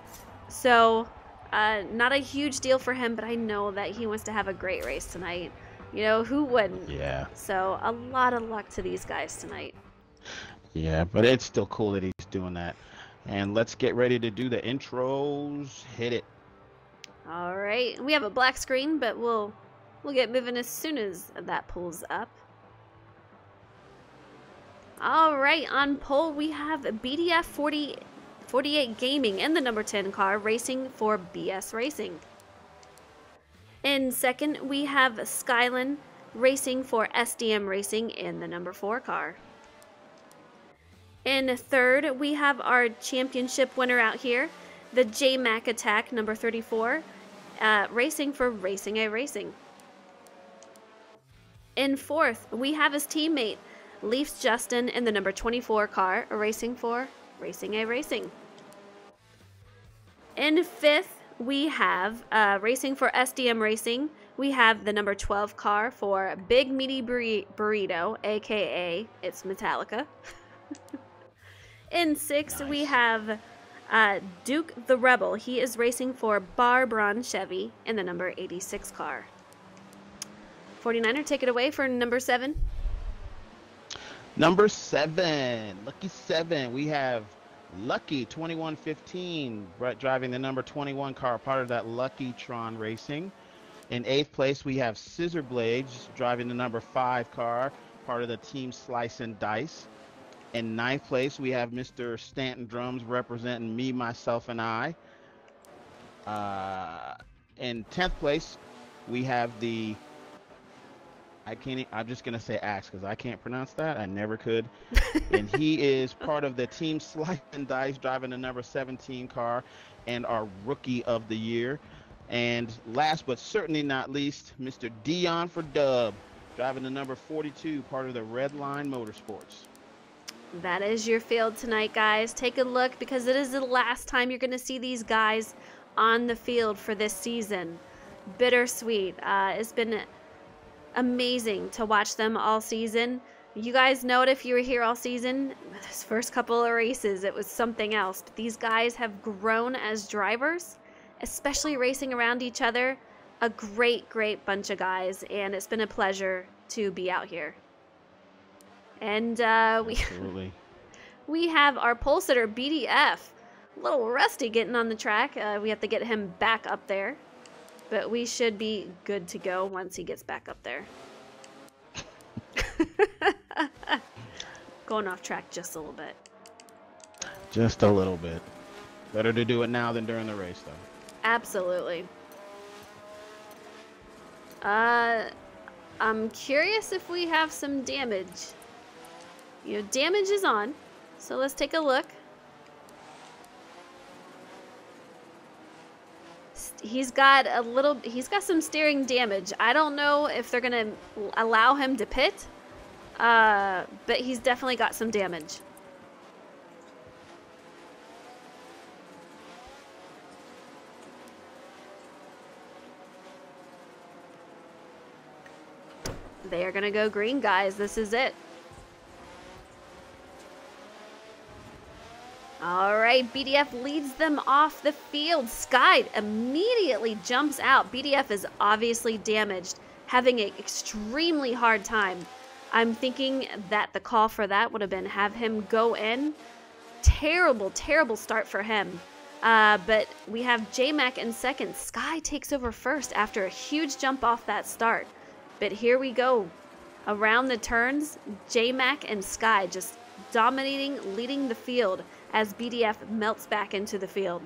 So, not a huge deal for him, but I know that he wants to have a great race tonight. You know, who wouldn't? Yeah. So, a lot of luck to these guys tonight. Yeah, but it's still cool that he's doing that. And let's get ready to do the intros. Hit it. All right. We have a black screen, but we'll get moving as soon as that pulls up. All right, on pole we have BDF 48 Gaming in the number 10 car racing for BS Racing. In second, we have Skylin racing for SDM Racing in the number 4 car. In third, we have our championship winner out here, the J-Mac Attack number 34, racing for Racing A Racing. In fourth, we have his teammate, Leafs Justin in the number 24 car, racing for Racing A Racing. In 5th, we have racing for SDM Racing. We have the number 12 car for Big Meaty Burrito, aka it's Metallica. In 6th, we have Duke the Rebel. He is racing for Barbron Chevy in the number 86 car. 49er, take it away for number 7. Number 7, lucky 7. We have Lucky 2115 driving the number 21 car, part of that Lucky Tron Racing. In 8th place, we have Scissor Blades driving the number 5 car, part of the Team Slice and Dice. In 9th place, we have Mr. Stanton Drums representing me, myself, and I. In 10th place, we have the I'm just gonna say Axe because I can't pronounce that. I never could. And he is part of the Team Slice and Dice driving the number 17 car and our Rookie of the Year. And last but certainly not least, Mr. Dion for Dub driving the number 42, part of the Red Line Motorsports. That is your field tonight, guys. Take a look because it is the last time you're going to see these guys on the field for this season. Bittersweet. It's been amazing to watch them all season. You guys know it if you were here all season. This first couple of races, it was something else. But these guys have grown as drivers, especially racing around each other. A great, great bunch of guys, and it's been a pleasure to be out here. And we have our pole sitter, BDF. A little rusty getting on the track. We have to get him back up there. But we should be good to go once he gets back up there. Going off track just a little bit. Just a little bit. Better to do it now than during the race, though. Absolutely. I'm curious if we have some damage. You know, damage is on. So let's take a look. He's got some steering damage. I don't know if they're gonna allow him to pit, but he's definitely got some damage. They are gonna go green, guys. This is it. All right, BDF leads them off the field. Sky immediately jumps out. BDF is obviously damaged, having an extremely hard time. I'm thinking that the call for that would have been have him go in. Terrible, terrible start for him. But we have J-Mac in second. Sky takes over first after a huge jump off that start. But here we go. Around the turns, J-Mac and Sky just dominating, leading the field as BDF melts back into the field.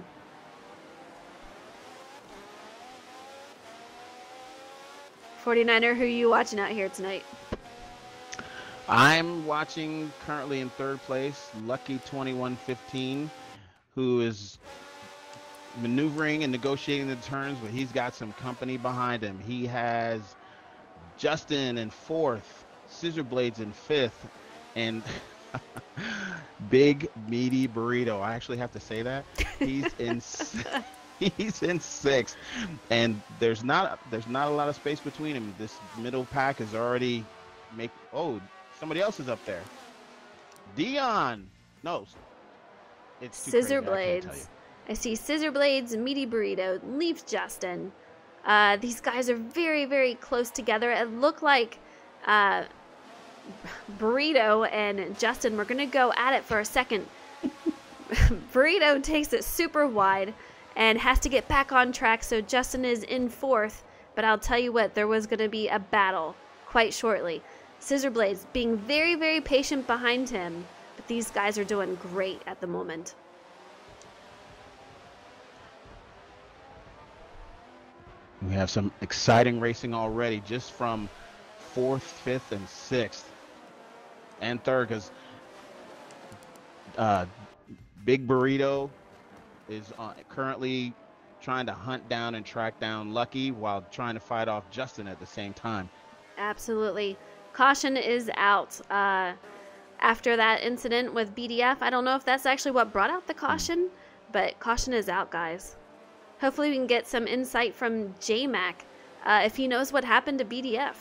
"49er, who are you watching out here tonight?" I'm watching currently in 3rd place, Lucky 2115, who is maneuvering and negotiating the turns, but he's got some company behind him. He has Justin in 4th, Scissor Blades in 5th, and Big Meaty Burrito. I actually have to say that. He's in 6th, and there's not a lot of space between him. This middle pack is already somebody else is up there. Dion. No. It's too Scissor crazy. Blades. I see Scissor Blades, Meaty Burrito, leaves Justin. These guys are very, very close together. It looked like Burrito and Justin were going to go at it for a second. Burrito takes it super wide and has to get back on track, so Justin is in 4th. But I'll tell you what, there was going to be a battle quite shortly. Scissor Blades being very, very patient behind him, but these guys are doing great at the moment. We have some exciting racing already, just from 4th, 5th, and 6th. And 3rd, because Big Burrito is currently trying to hunt down and track down Lucky while trying to fight off Justin at the same time. Absolutely. Caution is out after that incident with BDF. I don't know if that's actually what brought out the caution, but caution is out, guys. Hopefully we can get some insight from J-Mac if he knows what happened to BDF.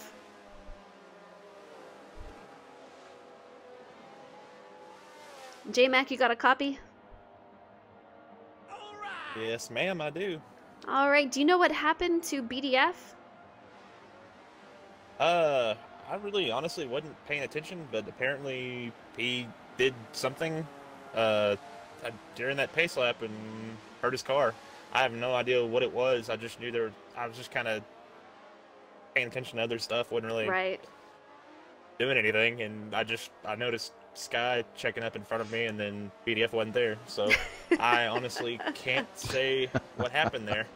J-Mac, you got a copy? Yes, ma'am, I do. All right. Do you know what happened to BDF? I really honestly wasn't paying attention, but apparently he did something during that pace lap and hurt his car. I have no idea what it was. I just knew I was just kind of paying attention to other stuff. Wasn't really doing anything, and I noticed Sky checking up in front of me, and then BDF wasn't there. So I honestly can't say what happened there.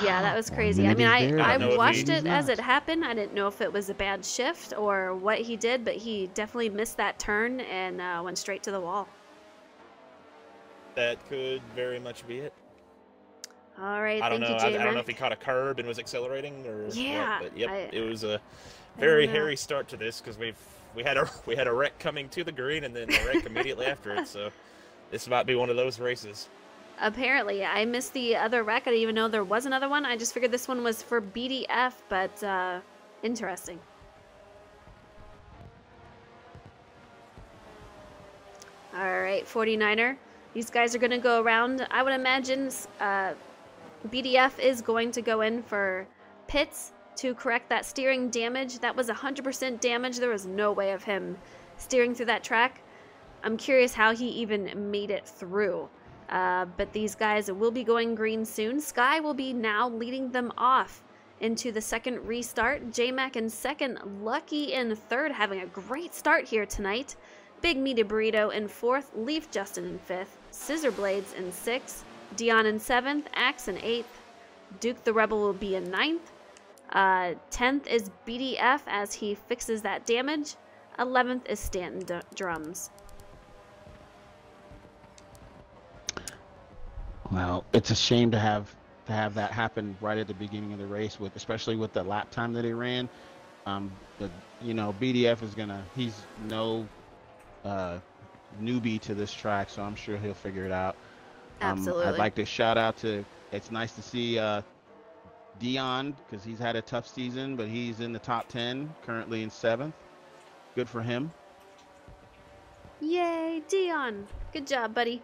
Yeah, that was crazy. I mean, I watched it as it happened. I didn't know if it was a bad shift or what he did, but he definitely missed that turn and went straight to the wall. That could very much be it. All right, I don't thank know. you, J-Mac. I don't know if he caught a curb and was accelerating or yeah, what, but yep, it was a very hairy start to this because we had a wreck coming to the green and then a wreck immediately after it. So this might be one of those races. Apparently, I missed the other wreck. I didn't even know there was another one. I just figured this one was for BDF, but interesting. All right, 49er. These guys are going to go around. I would imagine BDF is going to go in for pits to correct that steering damage. That was 100% damage. There was no way of him steering through that track. I'm curious how he even made it through. But these guys will be going green soon. Sky will be now leading them off into the second restart. J-Mac in second, Lucky in third, having a great start here tonight. Big Meaty Burrito in fourth, Leaf Justin in fifth, Scissor Blades in sixth, Dion in seventh, Axe in eighth, Duke the Rebel will be in ninth. 10th is BDF as he fixes that damage. 11th is Stanton Drums. Well, it's a shame to have that happen right at the beginning of the race, especially with the lap time that he ran. But BDF he's no newbie to this track, so I'm sure he'll figure it out. Absolutely. I'd like to shout out it's nice to see Dion, because he's had a tough season, but he's in the top 10, currently in 7th. Good for him. Yay, Dion. Good job, buddy.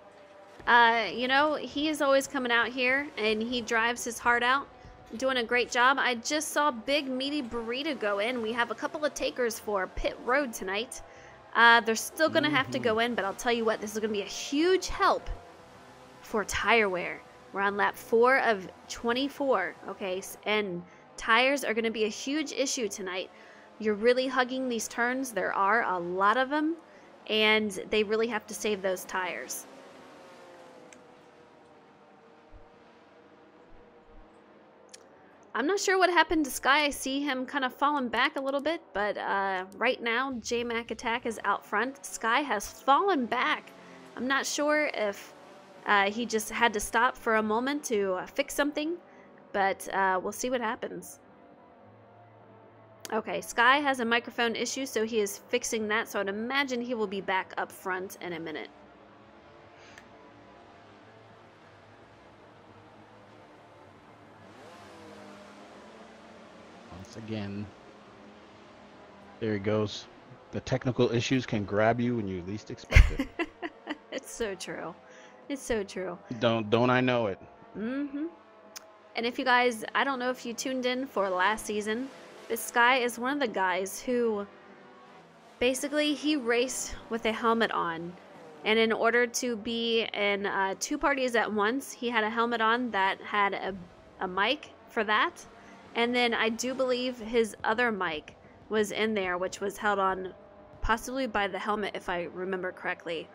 He is always coming out here, and he drives his heart out, doing a great job. I just saw Big Meaty Burrito go in. We have a couple of takers for pit road tonight. They're still going to have to go in, but I'll tell you what, this is going to be a huge help for tire wear. We're on lap 4 of 24, okay? And tires are going to be a huge issue tonight. You're really hugging these turns. There are a lot of them, and they really have to save those tires. I'm not sure what happened to Sky. I see him kind of falling back a little bit, but right now, J-Mac Attack is out front. Sky has fallen back. I'm not sure if he just had to stop for a moment to fix something, but we'll see what happens. Okay, Sky has a microphone issue, so he is fixing that, so I'd imagine he will be back up front in a minute. Once again, there he goes. The technical issues can grab you when you least expect it. It's so true. It's so true. Don't I know it? Mm-hmm. And if you guys, I don't know if you tuned in for last season, but Sky is one of the guys who basically he raced with a helmet on. And in order to be in 2 parties at once, he had a helmet on that had a mic for that. And then I do believe his other mic was in there, which was held on possibly by the helmet, if I remember correctly.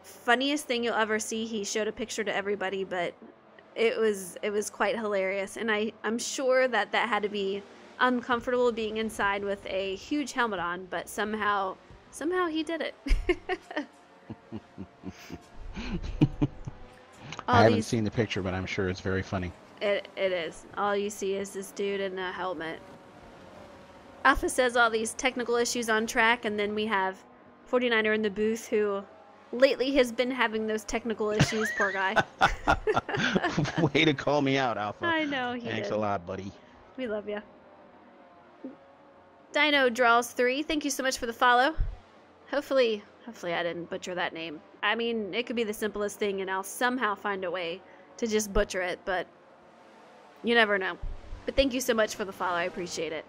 Funniest thing you'll ever see, he showed a picture to everybody, but it was quite hilarious. And I'm sure that had to be uncomfortable being inside with a huge helmet on, but somehow he did it. I haven't seen the picture, but I'm sure it's very funny. It is. All you see is this dude in a helmet. Alpha says all these technical issues on track, and then we have 49er in the booth who lately has been having those technical issues, poor guy. Way to call me out, Alpha. I know, he Thanks did. a lot, buddy. We love you. Dino Draws 3, thank you so much for the follow. Hopefully I didn't butcher that name. I mean, it could be the simplest thing and I'll somehow find a way to just butcher it, but you never know. But thank you so much for the follow. I appreciate it.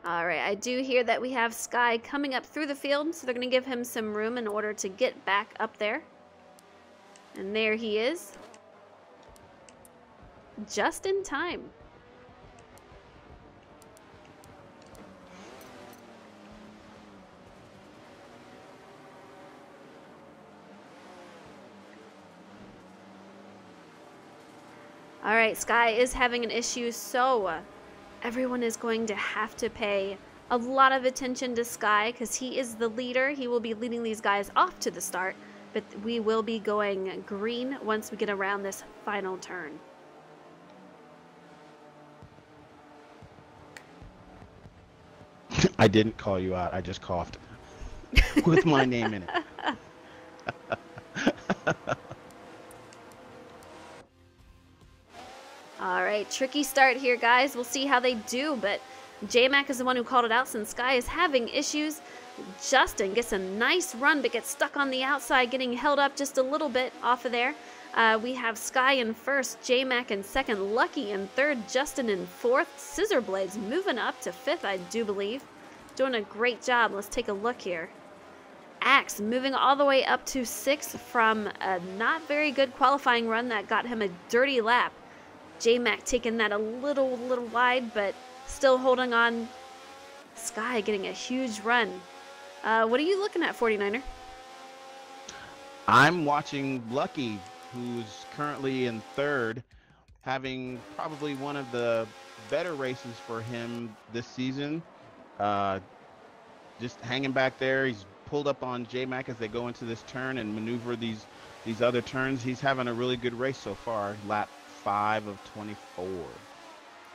Alright, I do hear that we have Sky coming up through the field, so they're going to give him some room in order to get back up there. And there he is. Just in time. Alright, Sky is having an issue, so everyone is going to have to pay a lot of attention to Sky because he is the leader. He will be leading these guys off to the start, but we will be going green once we get around this final turn. I didn't call you out. I just coughed with my name in it. Alright, tricky start here, guys. We'll see how they do, but J-Mac is the one who called it out since Sky is having issues. Justin gets a nice run, but gets stuck on the outside, getting held up just a little bit off of there. We have Sky in first, J-Mac in second, Lucky in third, Justin in fourth, Scissorblades moving up to fifth, I do believe. Doing a great job. Let's take a look here. Axe moving all the way up to sixth from a not very good qualifying run that got him a dirty lap. J-Mac taking that a little wide, but still holding on. Sky getting a huge run. What are you looking at, 49er? I'm watching Lucky, who's currently in third, having probably one of the better races for him this season. Just hanging back there. He's pulled up on J-Mac as they go into this turn and maneuver these other turns. He's having a really good race so far. Lap 5 of 24.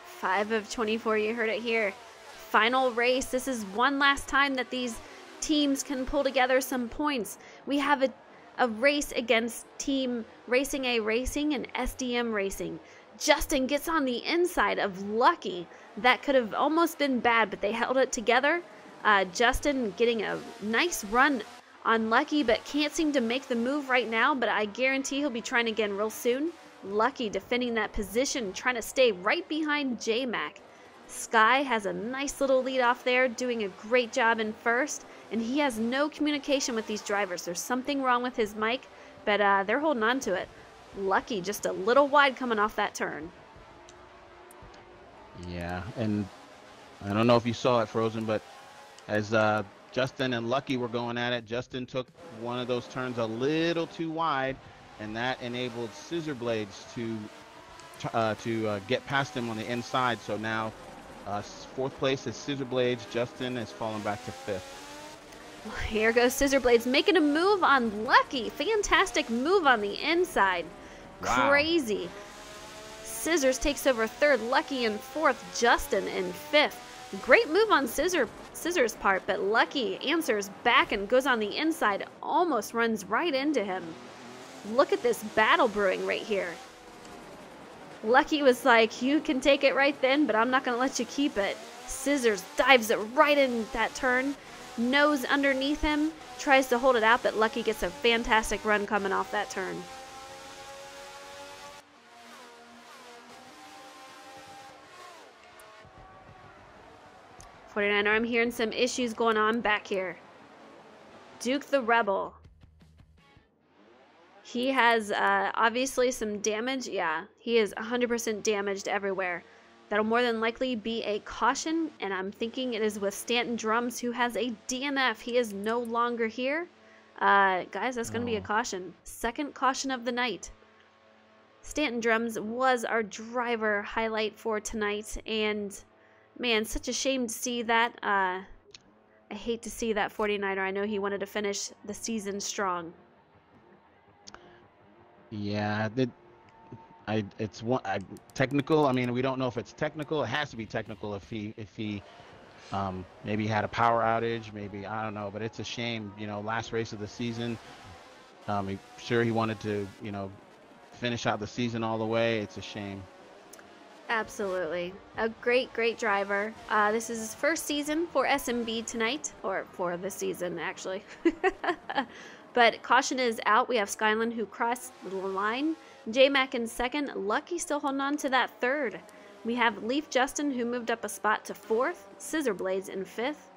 5 of 24, you heard it here. Final race. This is one last time that these teams can pull together some points. We have a race against Team Racing A Racing and SDM Racing. Justin gets on the inside of Lucky. That could have almost been bad, but they held it together. Justin getting a nice run on Lucky, but can't seem to make the move right now, but I guarantee he'll be trying again real soon. Lucky defending that position, trying to stay right behind J-Mac. Sky has a nice little lead off there, doing a great job in first, and he has no communication with these drivers. There's something wrong with his mic, but they're holding on to it. Lucky just a little wide coming off that turn. Yeah, and I don't know if you saw it, Frozen, but as Justin and Lucky were going at it, Justin took one of those turns a little too wide, and that enabled Scissorblades to get past him on the inside. So now fourth place is Scissorblades. Justin has fallen back to fifth. Here goes Scissorblades making a move on Lucky. Fantastic move on the inside. Wow. Crazy. Scissors takes over third, Lucky in fourth, Justin in fifth. Great move on Scissors' part, but Lucky answers back and goes on the inside, almost runs right into him. Look at this battle brewing right here. Lucky was like, you can take it right then, but I'm not going to let you keep it. Scissors dives it right in that turn, nose underneath him, tries to hold it out, but Lucky gets a fantastic run coming off that turn. '49er, I'm hearing some issues going on back here. Duke the Rebel. He has obviously some damage. Yeah, he is 100% damaged everywhere. That'll more than likely be a caution, and I'm thinking it is with Stanton Drums, who has a DNF. He is no longer here. Guys, that's going to be a caution. Second caution of the night. Stanton Drums was our driver highlight for tonight, and man, such a shame to see that. I hate to see that 49er. I know he wanted to finish the season strong. Yeah, it's technical. I mean, we don't know if it's technical. It has to be technical if he Maybe he had a power outage. Maybe, I don't know. But it's a shame. Last race of the season. Sure he wanted to, finish out the season all the way. It's a shame. Absolutely. A great, great driver. This is his first season for SnB tonight, or for the season, actually. But caution is out. We have Skyland, who crossed the line. J-Mac in second. Lucky still holding on to that third. We have Leaf Justin, who moved up a spot to fourth. Scissor Blades in fifth.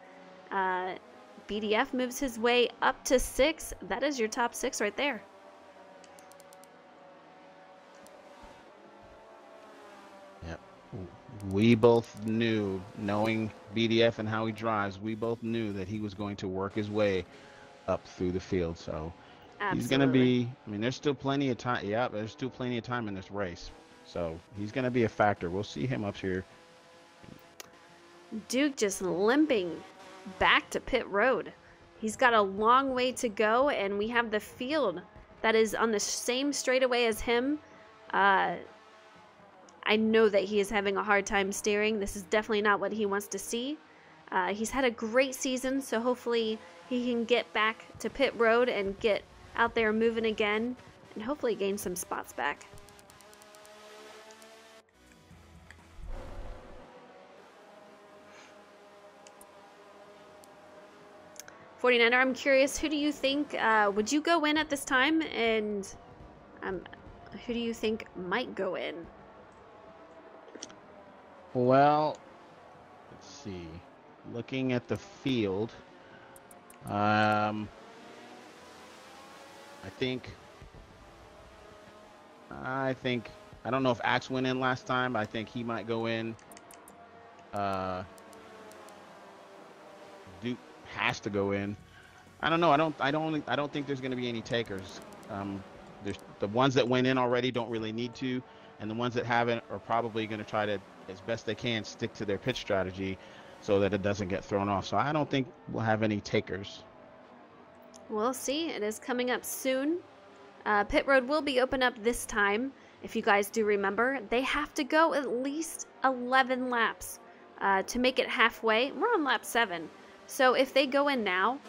BDF moves his way up to sixth. That is your top six right there. Yep. We both knew, knowing BDF and how he drives, we both knew that he was going to work his way up through the field. So he's going to be, there's still plenty of time. Yeah, there's still plenty of time in this race. So he's going to be a factor. We'll see him up here. Duke just limping back to pit road. He's got a long way to go, and we have the field that is on the same straightaway as him. I know that he is having a hard time steering. This is definitely not what he wants to see. He's had a great season, so hopefully he can get back to pit road and get out there moving again, and hopefully gain some spots back. '49er, I'm curious, who do you think, would you go in at this time, and who do you think might go in? Well, let's see. Looking at the field, I don't know if Axe went in last time. I think he might go in. Duke has to go in. I don't know. I don't think there's going to be any takers. There's the ones that went in already don't really need to, and the ones that haven't are probably going to try to, as best they can, stick to their pitch strategy so that it doesn't get thrown off. So I don't think we'll have any takers. We'll see. It is coming up soon. Pit road will be open up this time. If you guys do remember, they have to go at least 11 laps to make it halfway. We're on lap 7. So if they go in now,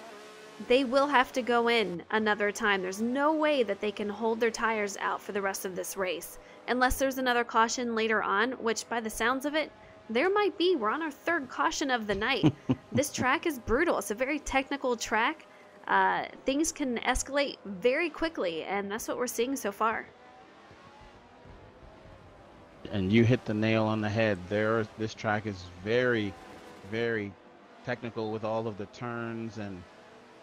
they will have to go in another time. There's no way that they can hold their tires out for the rest of this race, unless there's another caution later on, which by the sounds of it, there might be. We're on our third caution of the night. This track is brutal. It's a very technical track. Things can escalate very quickly, and that's what we're seeing so far. And you hit the nail on the head. This track is very, very technical with all of the turns, and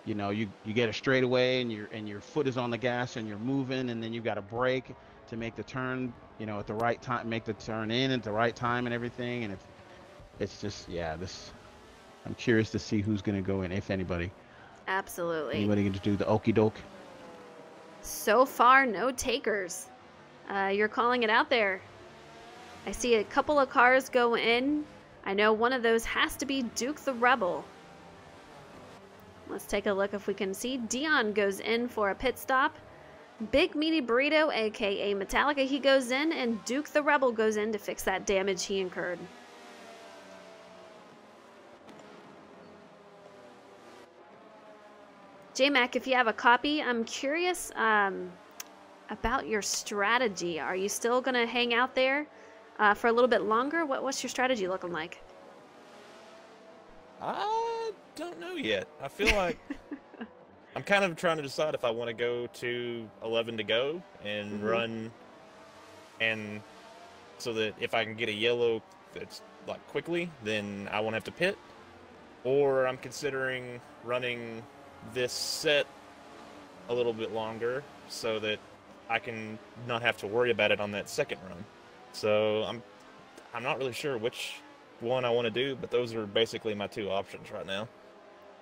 you get a straightaway and your foot is on the gas and you're moving, and then you got to brake to make the turn, at the right time, make the turn in at the right time and everything. And it's just, I'm curious to see who's going to go in, if anybody. Absolutely. Anybody going to do the okey doke? So far, no takers. You're calling it out there. I see a couple of cars go in. I know one of those has to be Duke the Rebel. Let's take a look if we can see. Dion goes in for a pit stop. Big Meaty Burrito, aka Metallica, he goes in, and Duke the Rebel goes in to fix that damage he incurred. J-Mac, if you have a copy, I'm curious about your strategy. Are you still going to hang out there for a little bit longer? What's your strategy looking like? I don't know yet. I feel like I'm kind of trying to decide if I want to go to 11 to go and run, and so that if I can get a yellow that's like quickly, then I won't have to pit. Or I'm considering running this set a little bit longer so that I can not have to worry about it on that second run. So I'm not really sure which one I want to do, but those are basically my two options right now.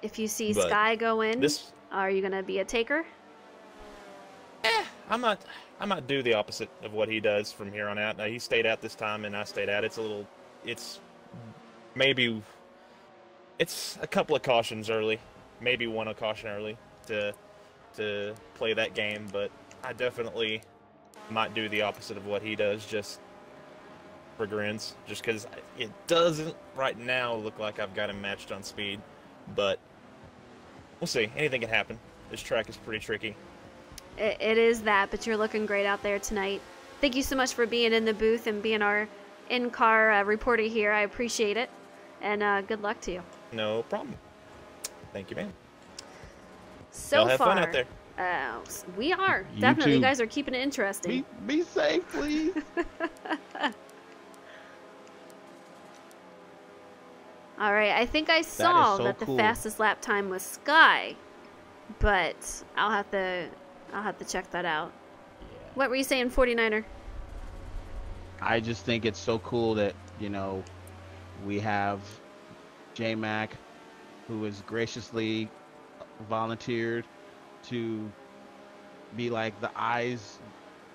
If you see Sky go in, are you gonna be a taker? I might do the opposite of what he does from here on out. Now, he stayed out this time, and I stayed out. It's a couple of cautions early, maybe one a caution early to play that game, but I definitely might do the opposite of what he does, just for grins, just because it doesn't right now look like I've got him matched on speed, but we'll see. Anything can happen. This track is pretty tricky. It is that, but you're looking great out there tonight. Thank you so much for being in the booth and being our in-car reporter here. I appreciate it, and good luck to you. No problem. Thank you, man. So Y'all have far, fun out there. We are. You Definitely. too. You guys are keeping it interesting. Be safe, please. All right, I think I saw so that cool. the fastest lap time was Sky, but I'll have to check that out. What were you saying, 49er? I just think it's so cool that, you know, we have J-Mac, who has graciously volunteered to be like the eyes,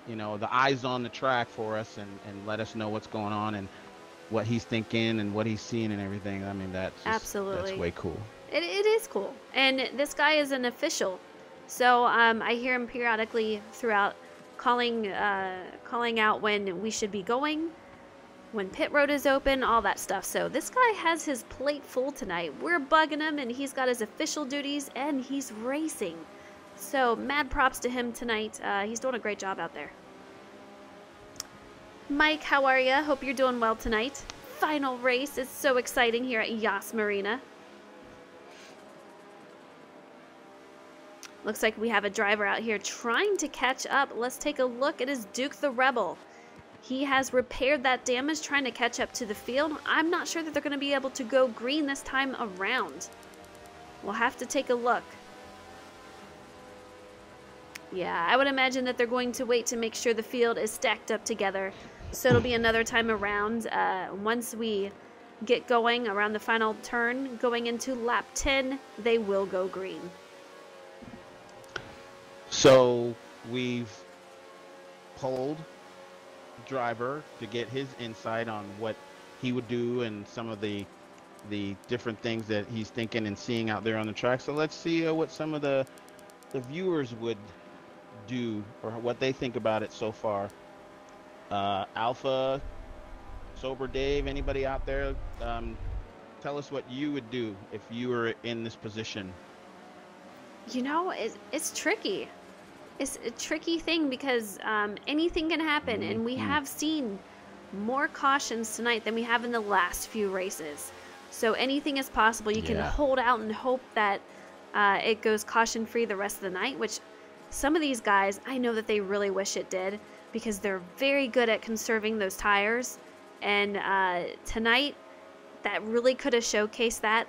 you know, the eyes on the track for us and let us know what's going on and what he's thinking and what he's seeing and everything. I mean, that's Absolutely. way cool. It is cool. And this guy is an official. So I hear him periodically throughout calling out when we should be going, when pit road is open, all that stuff. So this guy has his plate full tonight. We're bugging him, and he's got his official duties, and he's racing. So mad props to him tonight. He's doing a great job out there. Mike, how are ya? Hope you're doing well tonight. Final race is so exciting here at Yas Marina. Looks like we have a driver out here trying to catch up. Let's take a look. It is Duke the Rebel. He has repaired that damage, trying to catch up to the field. I'm not sure that they're going to be able to go green this time around. We'll have to take a look. Yeah, I would imagine that they're going to wait to make sure the field is stacked up together. So it'll be another time around. Once we get going around the final turn, going into lap 10, they will go green. So we've polled driver to get his insight on what he would do and some of the different things that he's thinking and seeing out there on the track. So let's see what some of the viewers would do or what they think about it so far. Alpha, Sober Dave, anybody out there, tell us what you would do if you were in this position. You know, it's tricky. It's a tricky thing because anything can happen, and we have seen more cautions tonight than we have in the last few races. So anything is possible. You can hold out and hope that it goes caution-free the rest of the night, which some of these guys, I know that they really wish it did because they're very good at conserving those tires. And tonight, that really could have showcased that.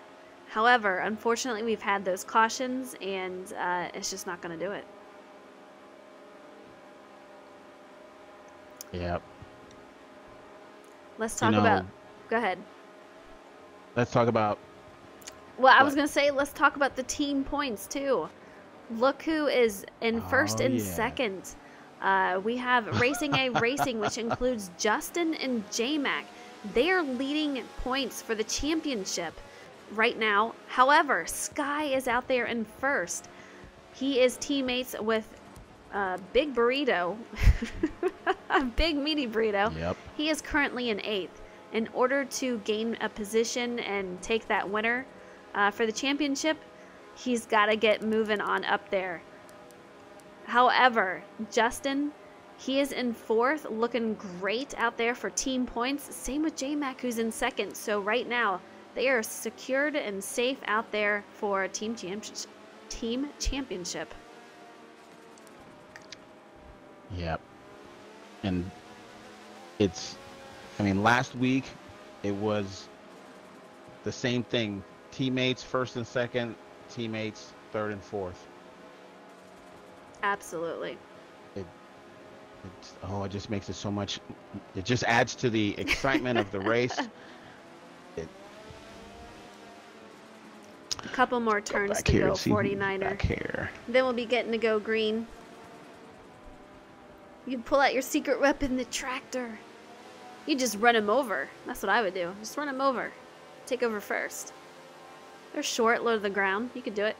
However, unfortunately, we've had those cautions, and it's just not going to do it. Yep. Let's talk about... Go ahead. Let's talk about... Well, I was going to say, let's talk about the team points, too. Look who is in first and second. We have Racing A Racing, which includes Justin and J-Mac. They are leading points for the championship right now. However, Sky is out there in first. He is teammates with Big Burrito, Big Meaty Burrito. Yep. He is currently in 8th. In order to gain a position and take that winner for the championship, he's got to get moving on up there. However, Justin, he is in 4th, looking great out there for team points. Same with J-Mac, who's in 2nd. So right now, they are secured and safe out there for team championship. Yep. And it's, I mean, last week it was the same thing. Teammates 1st and 2nd, teammates 3rd and 4th. Absolutely. It just makes it so much, it just adds to the excitement of the race. A couple more turns to go, 49er. Back here. Then we'll be getting to go green. You pull out your secret weapon, the tractor. You just run him over. That's what I would do. Just run him over. Take over first. They're short, low to the ground. You could do it.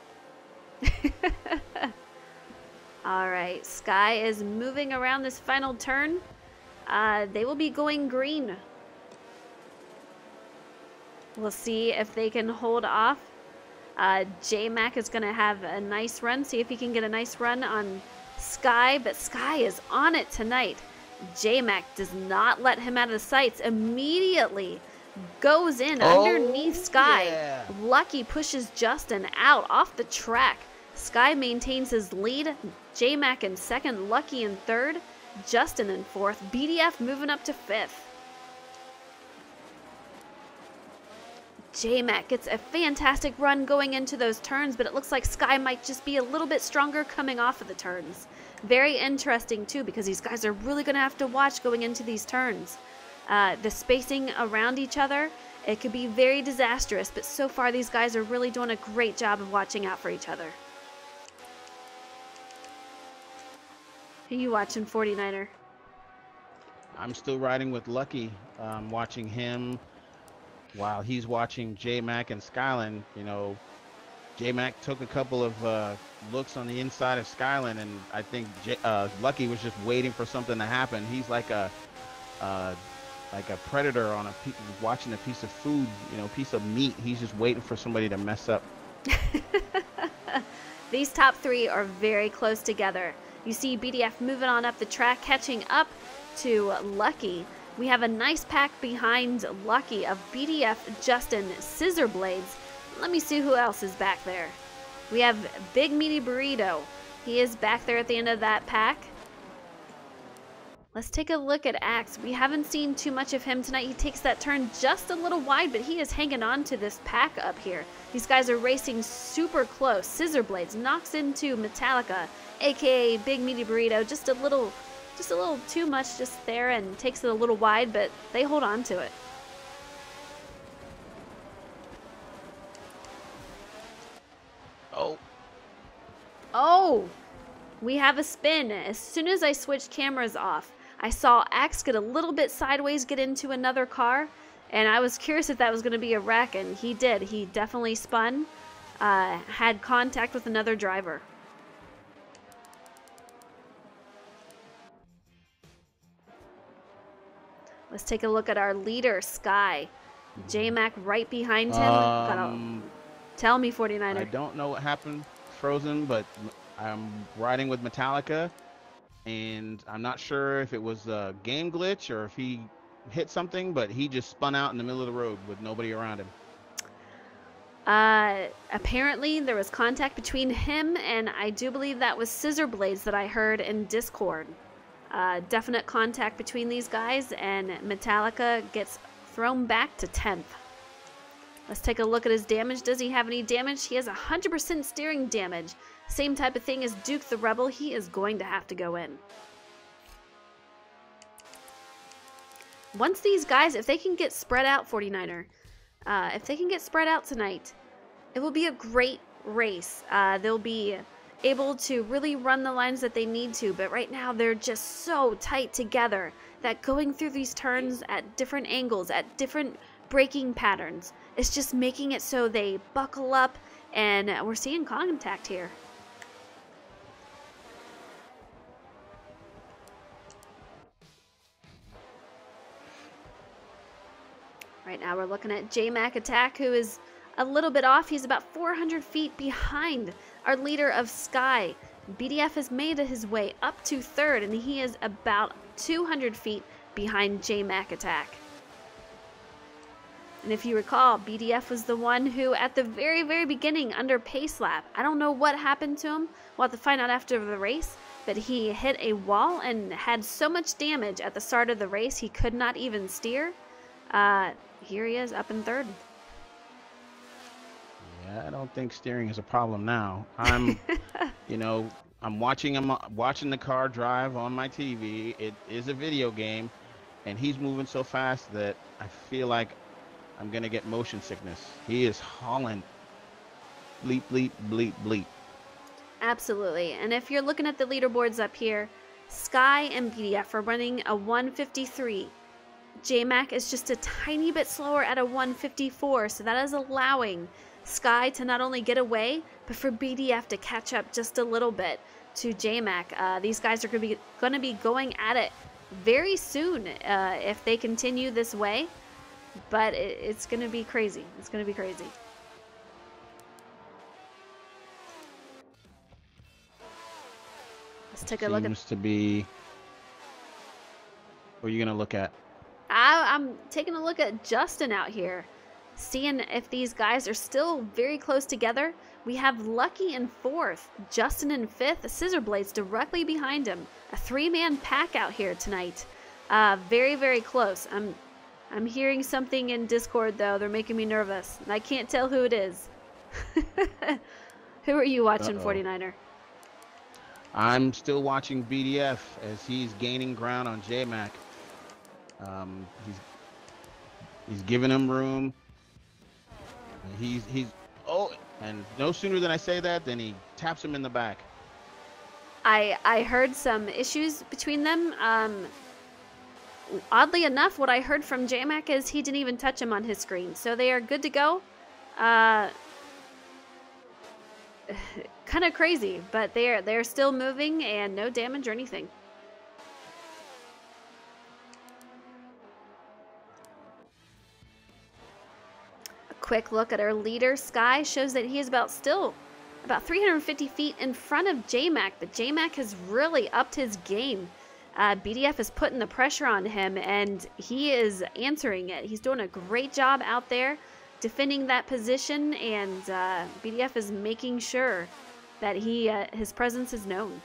All right, Sky is moving around this final turn. They will be going green We'll see if they can hold off. J-Mac is going to have a nice run. See if he can get a nice run on Sky. But Sky is on it tonight. J-Mac does not let him out of sights. Immediately goes in underneath Sky. Yeah. Lucky pushes Justin out off the track. Sky maintains his lead. J-Mac in second. Lucky in third. Justin in fourth. BDF moving up to fifth. J-Mac gets a fantastic run going into those turns, but it looks like Sky might just be a little bit stronger coming off of the turns. Very interesting, too, because these guys are really going to have to watch going into these turns. The spacing around each other, it could be very disastrous, but so far these guys are really doing a great job of watching out for each other. Who you watching, 49er? I'm still riding with Lucky. Watching him while he's watching J-Mac and Skyline. You know, J-Mac took a couple of looks on the inside of Skyline, and I think Lucky was just waiting for something to happen. He's like a predator on watching a piece of food, you know, piece of meat. He's just waiting for somebody to mess up. These top three are very close together. You see BDF moving on up the track, catching up to Lucky. We have a nice pack behind Lucky of BDF, Justin, Scissor Blades. Let me see who else is back there. We have Big Meaty Burrito. He is back there at the end of that pack. Let's take a look at Axe. We haven't seen too much of him tonight. He takes that turn just a little wide, but he is hanging on to this pack up here. These guys are racing super close. Scissor Blades knocks into Metallica, aka Big Meaty Burrito, just a little too much just there, and takes it a little wide, but they hold on to it. Oh, we have a spin. As soon as I switched cameras off, I saw Axe get a little bit sideways, get into another car, and I was curious if that was going to be a wreck, and he did. He definitely spun, had contact with another driver. Let's take a look at our leader, Sky. J-Mac right behind him. Tell me, 49er. I don't know what happened, Frozen, but I'm riding with Metallica, and I'm not sure if it was a game glitch or if he hit something, but he just spun out in the middle of the road with nobody around him. Apparently there was contact between him and I do believe that was Scissor Blades that I heard in Discord. Definite contact between these guys, and Metallica gets thrown back to 10th. Let's take a look at his damage. Does he have any damage? He has 100% steering damage. Same type of thing as Duke the Rebel. He is going to have to go in. Once these guys, if they can get spread out, 49er, if they can get spread out tonight, it will be a great race. They'll be able to really run the lines that they need to, but right now they're just so tight together that going through these turns at different angles, at different braking patterns, it's just making it so they buckle up, and we're seeing contact here. Right now we're looking at J-Mac Attack, who is a little bit off. He's about 400 feet behind our leader of Sky. BDF has made his way up to third, and he is about 200 feet behind J-Mac Attack. And if you recall, BDF was the one who, at the very, very beginning, under pace lap, I don't know what happened to him. We'll have to find out after the race, but he hit a wall and had so much damage at the start of the race, he could not even steer. Here he is, up in third. Yeah, I don't think steering is a problem now. I'm, you know, I'm watching the car drive on my TV. It is a video game, and he's moving so fast that I feel like I'm gonna get motion sickness. He is hauling. Bleep, bleep, bleep, bleep. Absolutely. And if you're looking at the leaderboards up here, Sky and BDF are running a 153. J-Mac is just a tiny bit slower at a 154, so that is allowing Sky to not only get away, but for BDF to catch up just a little bit to J-Mac. These guys are going to be going at it very soon if they continue this way. but it's going to be crazy. It's going to be crazy. Let's take a look at... Seems to be... What are you going to look at? I'm taking a look at Justin out here, seeing if these guys are still very close together. We have Lucky in 4th, Justin in 5th, Scissor Blades directly behind him. A 3-man pack out here tonight. Very, very close. I'm hearing something in Discord, though. They're making me nervous, and I can't tell who it is. Who are you watching, 49er? I'm still watching BDF as he's gaining ground on J-Mac. He's giving him room. He's and no sooner than I say that, then he taps him in the back. I heard some issues between them. Oddly enough, what I heard from J-Mac is he didn't even touch him on his screen, so they are good to go. Kind of crazy, but they're still moving and no damage or anything. A quick look at our leader, Sky, shows that he is about 350 feet in front of J-Mac, but J-Mac has really upped his game. BDF is putting the pressure on him, and he is answering it. He's doing a great job out there defending that position, and BDF is making sure that his presence is known.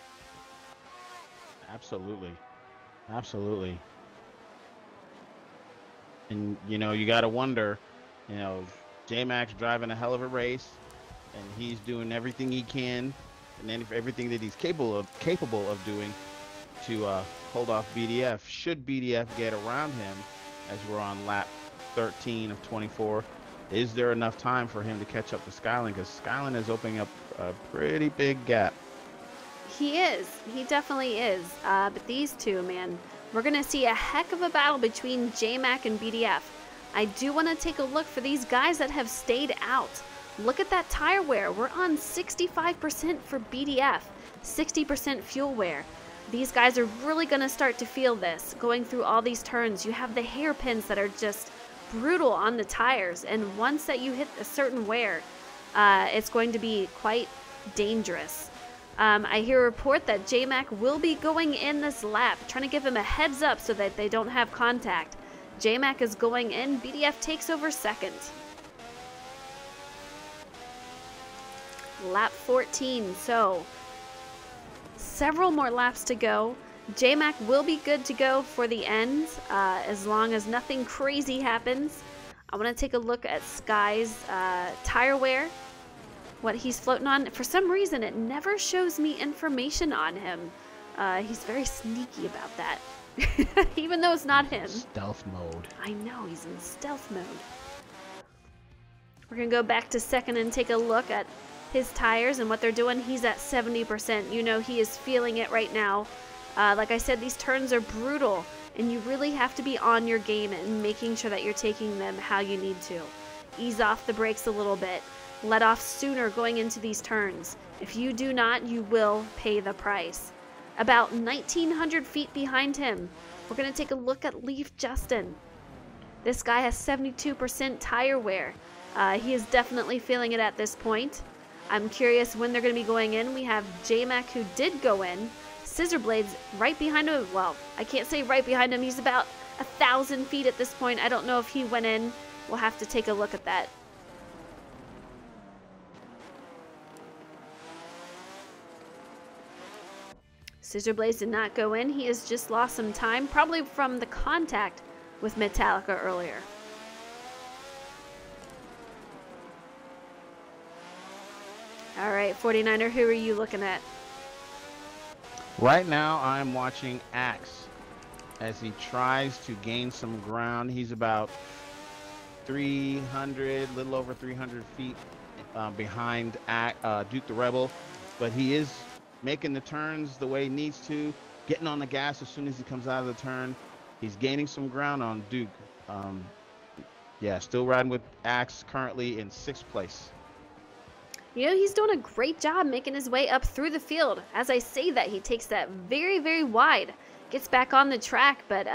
Absolutely. Absolutely. And, you know, you got to wonder, you know, J-Mac's driving a hell of a race, and he's doing everything he can, and then everything that he's capable of doing to hold off BDF. Should BDF get around him, as we're on lap 13 of 24, is there enough time for him to catch up to Skyline? Because Skyline is opening up a pretty big gap. He is. He definitely is. But these two, man, we're going to see a heck of a battle between J-Mac and BDF. I do want to take a look for these guys that have stayed out. Look at that tire wear. We're on 65% for BDF, 60% fuel wear. These guys are really going to start to feel this. Going through all these turns, you have the hairpins that are just brutal on the tires, and once that you hit a certain wear, it's going to be quite dangerous. I hear a report that J-Mac will be going in this lap, trying to give him a heads up so that they don't have contact. J-Mac is going in, BDF takes over second. Lap 14, so several more laps to go. J-Mac will be good to go for the end, as long as nothing crazy happens. I want to take a look at Sky's tire wear, what he's floating on. For some reason, it never shows me information on him. He's very sneaky about that, even though it's not him. Stealth mode. I know, he's in stealth mode. We're going to go back to second and take a look at his tires and what they're doing. He's at 70%. You know, he is feeling it right now. Like I said, these turns are brutal, and you really have to be on your game and making sure that you're taking them how you need to. Ease off the brakes a little bit. Let off sooner going into these turns. If you do not, you will pay the price. About 1,900 feet behind him, we're going to take a look at Leaf Justin. This guy has 72% tire wear. He is definitely feeling it at this point. I'm curious when they're going to be going in. We have J-Mac, who did go in. Scissor Blades right behind him. Well, I can't say right behind him. He's about 1,000 feet at this point. I don't know if he went in. We'll have to take a look at that. Scissor Blades did not go in. He has just lost some time, probably from the contact with Metallica earlier. All right, 49er, who are you looking at? Right now, I'm watching Axe as he tries to gain some ground. He's about 300, little over 300 feet behind Duke the Rebel, but he is making the turns the way he needs to, getting on the gas as soon as he comes out of the turn. He's gaining some ground on Duke. Yeah, still riding with Axe, currently in 6th place. You know, he's doing a great job making his way up through the field. As I say that, he takes that very, very wide, gets back on the track, but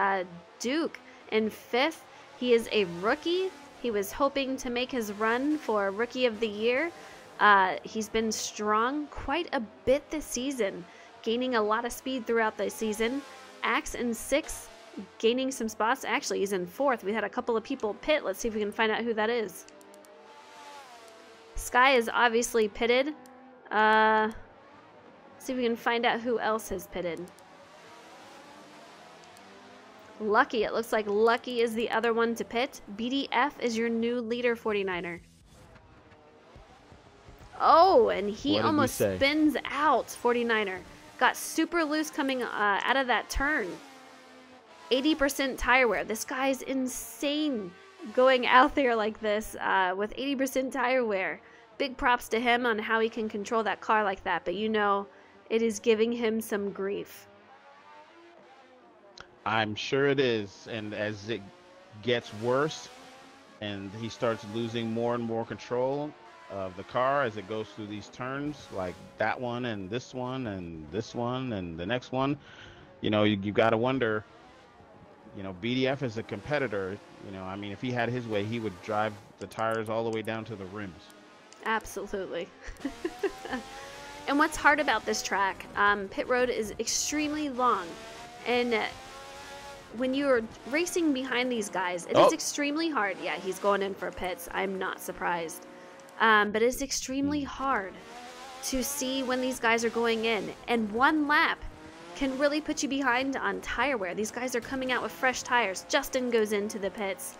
Duke in 5th, He is a rookie. He was hoping to make his run for Rookie of the Year. He's been strong quite a bit this season, gaining a lot of speed throughout the season. Axe in 6th, gaining some spots. Actually, he's in 4th. We had a couple of people pit. Let's see if we can find out who that is. Sky is obviously pitted. See if we can find out who else has pitted. Lucky. It looks like Lucky is the other one to pit. BDF is your new leader, 49er. Oh, and he almost spins out, 49er. Got super loose coming out of that turn. 80% tire wear. This guy's insane going out there like this with 80% tire wear. Big props to him on how he can control that car like that, but you know, it is giving him some grief. I'm sure it is, and as it gets worse and he starts losing more and more control of the car as it goes through these turns, like that one and this one and this one and the next one, you know, you got to wonder, you know, BDF is a competitor. You know, I mean, if he had his way, he would drive the tires all the way down to the rims. Absolutely. And what's hard about this track, pit road is extremely long, and when you're racing behind these guys, it is extremely hard. Yeah, he's going in for pits. I'm not surprised. But it's extremely hard to see when these guys are going in. And one lap can really put you behind on tire wear. These guys are coming out with fresh tires. Justin goes into the pits.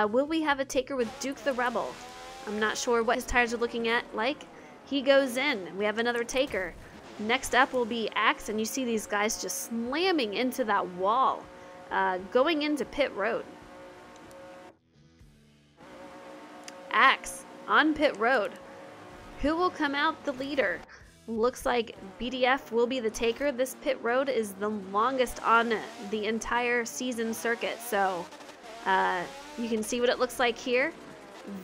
Will we have a taker with Duke the Rebel? I'm not sure what his tires are looking at like. He goes in. We have another taker. Next up will be Axe, and you see these guys just slamming into that wall. Going into pit road. Axe on pit road. Who will come out the leader? Looks like BDF will be the taker. This pit road is the longest on the entire season circuit, so you can see what it looks like here.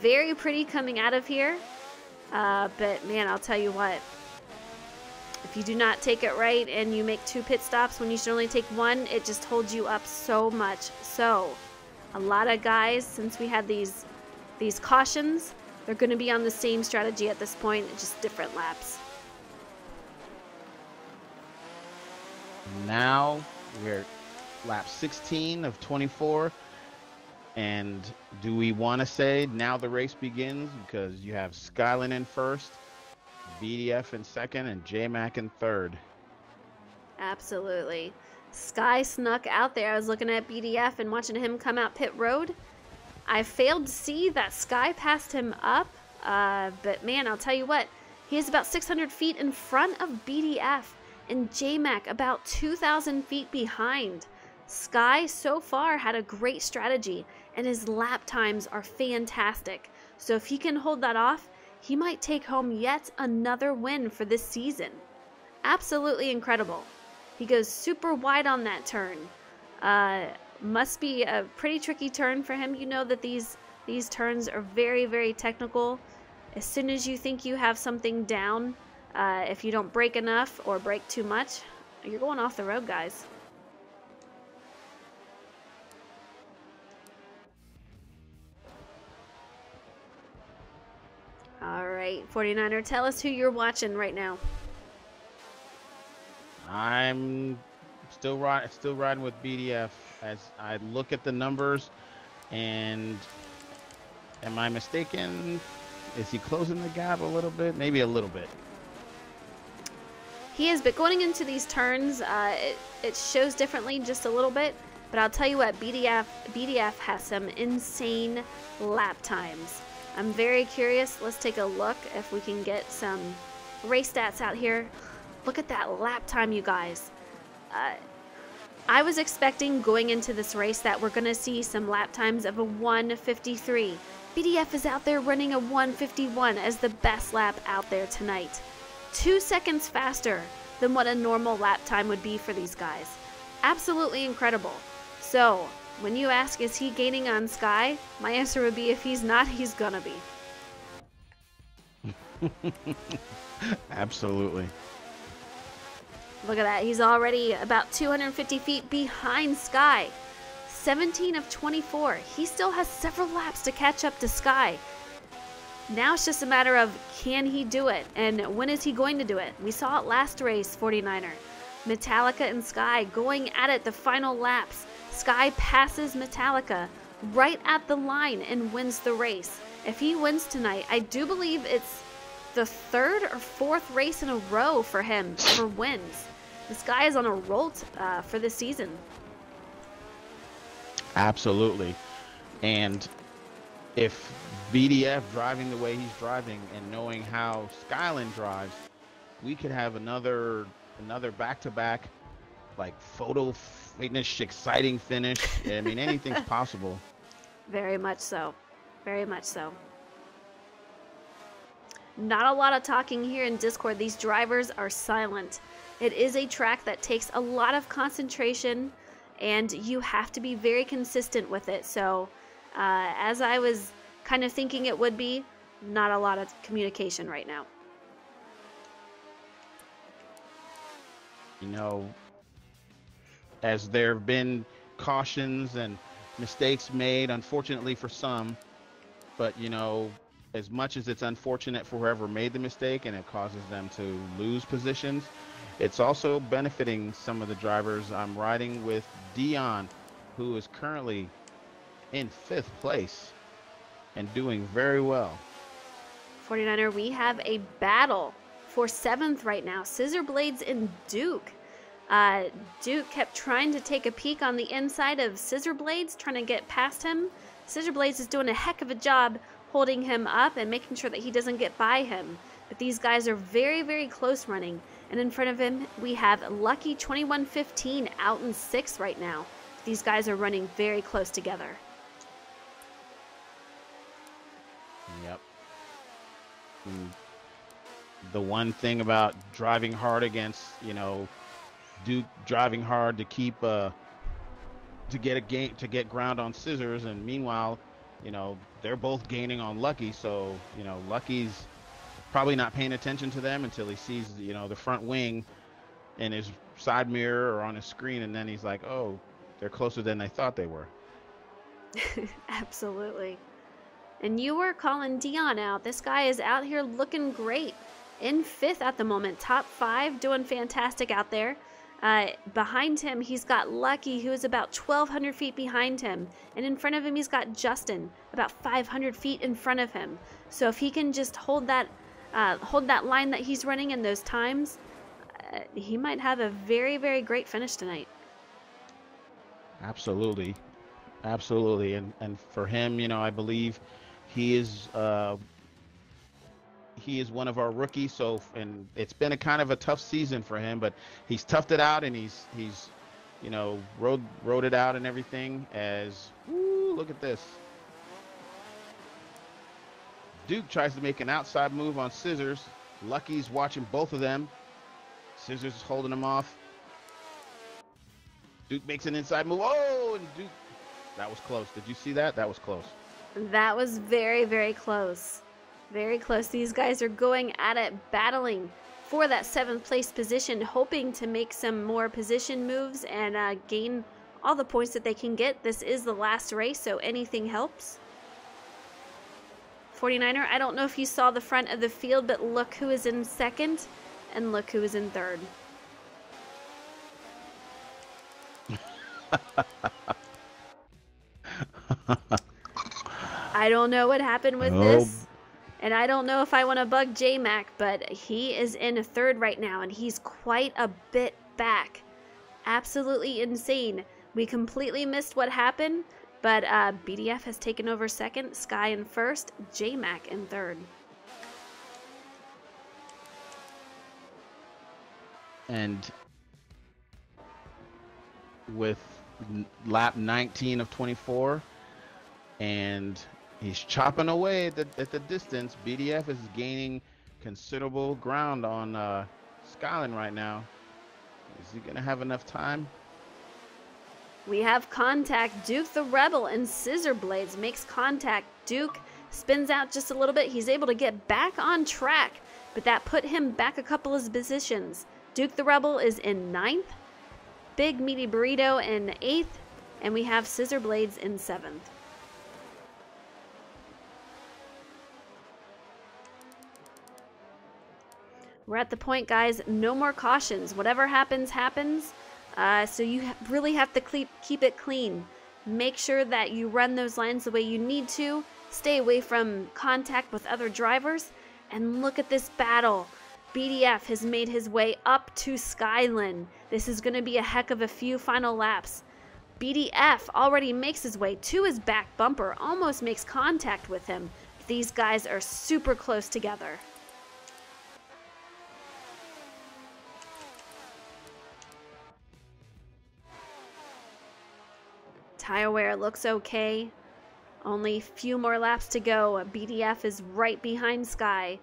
Very pretty coming out of here, but man, I'll tell you what, if you do not take it right and you make 2 pit stops when you should only take 1, it just holds you up so much. So a lot of guys, since we had these cautions, they're going to be on the same strategy at this point, just different laps. Now we're lap 16 of 24, and do we want to say now the race begins, because you have Skylin in first, BDF in second, and J-Mac in third. Absolutely. Sky snuck out there. I was looking at BDF and watching him come out pit road. I failed to see that Sky passed him up, but man, I'll tell you what, he is about 600 feet in front of BDF, and J-Mac about 2,000 feet behind. Sky so far had a great strategy, and his lap times are fantastic. So if he can hold that off, he might take home yet another win for this season. Absolutely incredible. He goes super wide on that turn. Must be a pretty tricky turn for him. You know that these turns are very, very technical. As soon as you think you have something down, if you don't brake enough or brake too much, you're going off the road, guys. All right, 49er, tell us who you're watching right now. I'm still riding with BDF as I look at the numbers, and am I mistaken? Is he closing the gap a little bit? Maybe a little bit. He is, but going into these turns, it shows differently just a little bit. But I'll tell you what, BDF has some insane lap times. I'm very curious. Let's take a look if we can get some race stats out here. Look at that lap time, you guys. I was expecting going into this race that we're going to see some lap times of a 1:53. BDF is out there running a 1:51 as the best lap out there tonight. 2 seconds faster than what a normal lap time would be for these guys. Absolutely incredible. So, when you ask, is he gaining on Sky? My answer would be, if he's not, he's gonna be. Absolutely. Look at that. He's already about 250 feet behind Sky. 17 of 24. He still has several laps to catch up to Sky. Now it's just a matter of, can he do it? And when is he going to do it? We saw it last race, 49er. Metallica and Sky going at it the final laps. Sky passes Metallica right at the line and wins the race. If he wins tonight, I do believe it's the third or fourth race in a row for him for wins. This guy is on a roll for this season. Absolutely. And if BDF driving the way he's driving and knowing how Skyland drives, we could have another back-to-back, like, photo finish, exciting finish. I mean, anything's possible. Very much so. Very much so. Not a lot of talking here in Discord. These drivers are silent. It is a track that takes a lot of concentration, and you have to be very consistent with it. So, as I was kind of thinking it would be, not a lot of communication right now. You know, as there have been cautions and mistakes made, unfortunately for some, but, you know, as much as it's unfortunate for whoever made the mistake and it causes them to lose positions, it's also benefiting some of the drivers. I'm riding with Dion, who is currently in 5th place and doing very well. 49er, we have a battle for 7th right now. Scissor Blades and Duke. Duke kept trying to take a peek on the inside of Scissor Blades, trying to get past him. Scissor Blades is doing a heck of a job holding him up and making sure that he doesn't get by him. But these guys are very, very close running. And in front of him, we have Lucky 2115 out in 6th right now. These guys are running very close together. Yep. The one thing about driving hard against, you know, Duke driving hard to keep to get ground on Scissors, and meanwhile, you know, they're both gaining on Lucky, so, you know, Lucky's probably not paying attention to them until he sees, you know, the front wing in his side mirror or on his screen, and then he's like, oh, they're closer than they thought they were. Absolutely. And you were calling Dion out. This guy is out here looking great. In 5th at the moment, top 5, doing fantastic out there. Behind him, he's got Lucky, who is about 1,200 feet behind him. And in front of him, he's got Justin, about 500 feet in front of him. So if he can just hold that line that he's running in those times, he might have a very, very great finish tonight. Absolutely. Absolutely. And for him, you know, I believe he is one of our rookies, so, and it's been a kind of a tough season for him, but he's toughed it out, and he's you know, rode it out and everything. As, woo, look at this. Duke tries to make an outside move on Scissors. Lucky's watching both of them. Scissors is holding him off. Duke makes an inside move. Oh, and Duke, that was close. Did you see that? That was close. That was very, very close. Very close. These guys are going at it, battling for that 7th place position, hoping to make some more position moves and gain all the points that they can get. This is the last race, so anything helps. 49er, I don't know if you saw the front of the field, but look who is in 2nd and look who is in 3rd. I don't know what happened with this, and I don't know if I want to bug J-Mac, but he is in 3rd right now, and he's quite a bit back. Absolutely insane. We completely missed what happened, but BDF has taken over 2nd, Sky in 1st, J-Mac in 3rd. And with lap 19 of 24, and he's chopping away at the distance. BDF is gaining considerable ground on Skyland right now. Is he going to have enough time? We have contact. Duke the Rebel and Scissor Blades makes contact. Duke spins out just a little bit. He's able to get back on track, but that put him back a couple of positions. Duke the Rebel is in 9th. Big Meaty Burrito in 8th. and we have Scissor Blades in 7th. We're at the point, guys, no more cautions. Whatever happens, happens. So you really have to keep it clean. Make sure that you run those lines the way you need to. Stay away from contact with other drivers. And look at this battle. BDF has made his way up to Skyland. This is going to be a heck of a few final laps. BDF already makes his way to his back bumper, almost makes contact with him. These guys are super close together. Tire wear looks okay. Only a few more laps to go. BDF is right behind Sky.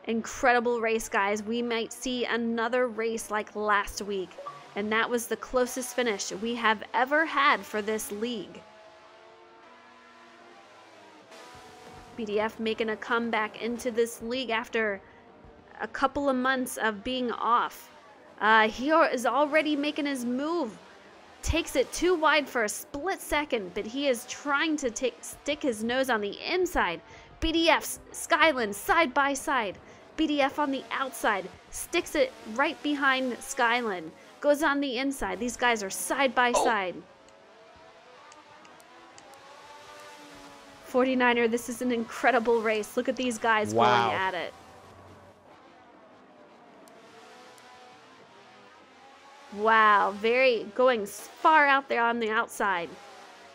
Incredible race, guys. We might see another race like last week. And that was the closest finish we have ever had for this league. BDF making a comeback into this league after a couple of months of being off. He is already making his move. Takes it too wide for a split second, but he is trying to stick his nose on the inside. BDF, Skyland, side by side. BDF on the outside, sticks it right behind Skyland. Goes on the inside. These guys are side by side. 49er, this is an incredible race. Look at these guys going at it. Wow, going far out there on the outside.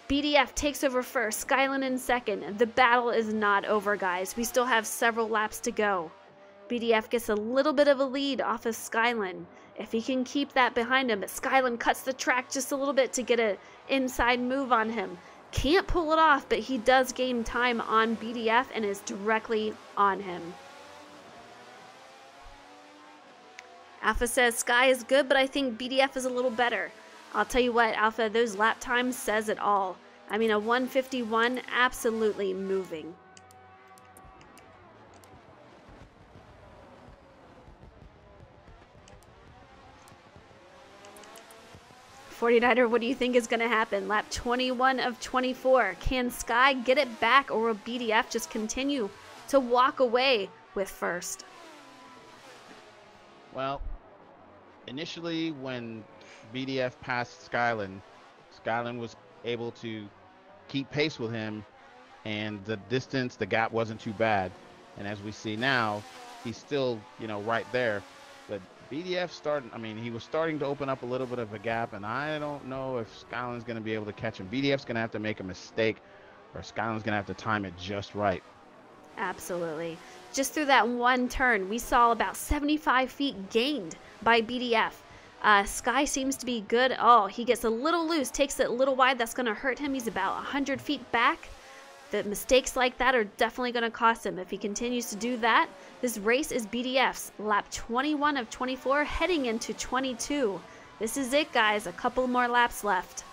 BDF takes over first, Skyland in second. The battle is not over, guys. We still have several laps to go. BDF gets a little bit of a lead off of Skyland. If he can keep that behind him, but Skyland cuts the track just a little bit to get an inside move on him. Can't pull it off, but he does gain time on BDF and is directly on him. Alpha says Sky is good, but I think BDF is a little better. I'll tell you what, Alpha, those lap times says it all. I mean, a 151, absolutely moving. $49er, what do you think is going to happen? Lap 21 of 24. Can Sky get it back, or will BDF just continue to walk away with first? Well, initially when BDF passed Skyland, Skyland was able to keep pace with him, and the distance, the gap wasn't too bad. And as we see now, he's still, right there. But BDF he was starting to open up a little bit of a gap, and I don't know if Skyland's going to be able to catch him. BDF's going to have to make a mistake, or Skyland's going to have to time it just right. Absolutely. Just through that one turn, we saw about 75 feet gained by BDF. Sky seems to be good. Oh, he gets a little loose, takes it a little wide. That's going to hurt him. He's about 100 feet back. The mistakes like that are definitely going to cost him. If he continues to do that, this race is BDF's. Lap 21 of 24, heading into 22. This is it, guys. A couple more laps left.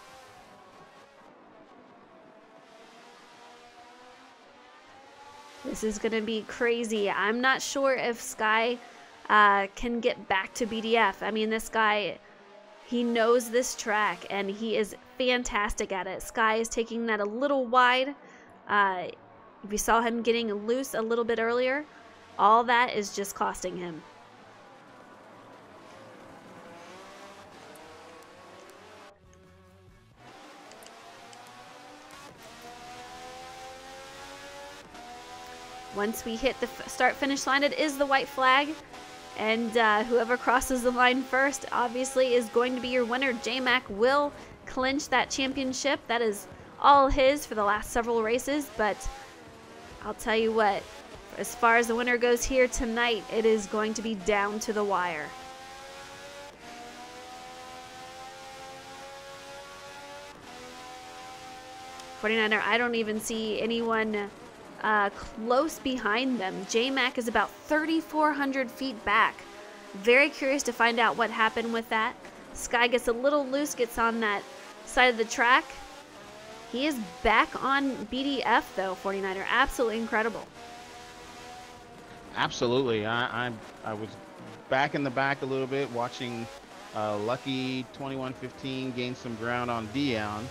This is going to be crazy. I'm not sure if Sky can get back to BDF. I mean, this guy, he knows this track, and he is fantastic at it. Sky is taking that a little wide. We saw him getting loose a little bit earlier. All that is just costing him. Once we hit the start-finish line, it is the white flag. And whoever crosses the line first, obviously, is going to be your winner. J-Mac will clinch that championship. That is all his for the last several races. But I'll tell you what, as far as the winner goes here tonight, it is going to be down to the wire. $49er, I don't even see anyone close behind them. J-Mac is about 3,400 feet back. Very curious to find out what happened with that. Sky gets a little loose, gets on that side of the track. He is back on BDF though, 49er. Absolutely incredible. Absolutely. I was back in the back a little bit, watching Lucky 2115 gain some ground on Dion.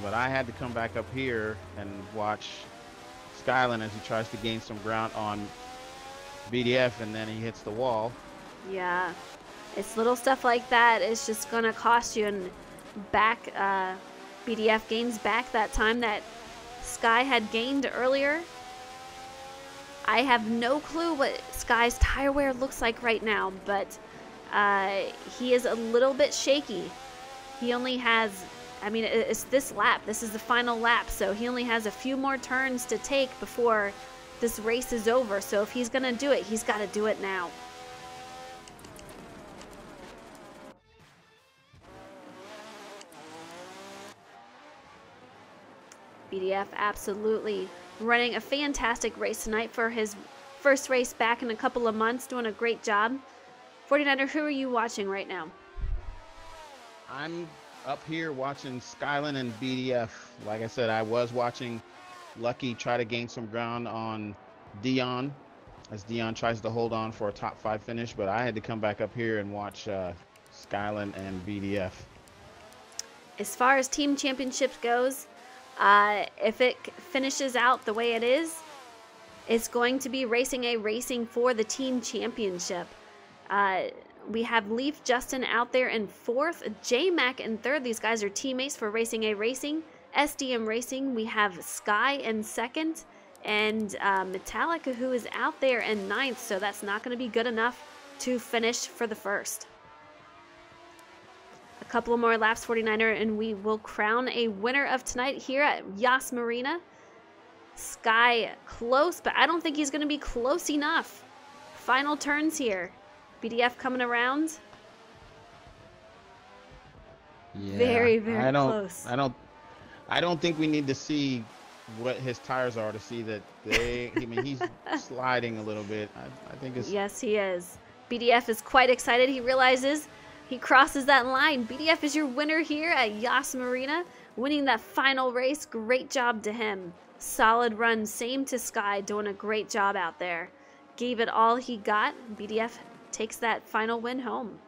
But I had to come back up here and watch Skyline as he tries to gain some ground on BDF, and then he hits the wall. Yeah, it's little stuff like that. It's just gonna cost you. And back, BDF gains back that time that Sky had gained earlier. I have no clue what Sky's tire wear looks like right now, but he is a little bit shaky. He only has, I mean, it's this lap. This is the final lap, so he only has a few more turns to take before this race is over. So if he's gonna do it, he's got to do it now. BDF absolutely running a fantastic race tonight for his first race back in a couple of months, doing a great job. 49er, who are you watching right now? I'm up here watching Skyline and BDF. Like I said, I was watching Lucky try to gain some ground on Dion as Dion tries to hold on for a top 5 finish, but I had to come back up here and watch Skyline and BDF. As far as team championships goes, if it finishes out the way it is, it's going to be Racing A racing for the team championship. We have Leaf Justin out there in 4th, J-Mac in 3rd. These guys are teammates for Racing A Racing. SDM Racing, we have Sky in 2nd, and Metallica, who is out there in 9th, so that's not going to be good enough to finish for the 1st. A couple more laps, 49er, and we will crown a winner of tonight here at Yas Marina. Sky close, but I don't think he's going to be close enough. Final turns here. BDF coming around. Yeah, very close. I don't think we need to see what his tires are to see that I mean, he's sliding a little bit. I think it's... Yes, he is. BDF is quite excited. He realizes he crosses that line. BDF is your winner here at Yas Marina, winning that final race. Great job to him. Solid run. Same to Sky, doing a great job out there. Gave it all he got. BDF takes that final win home.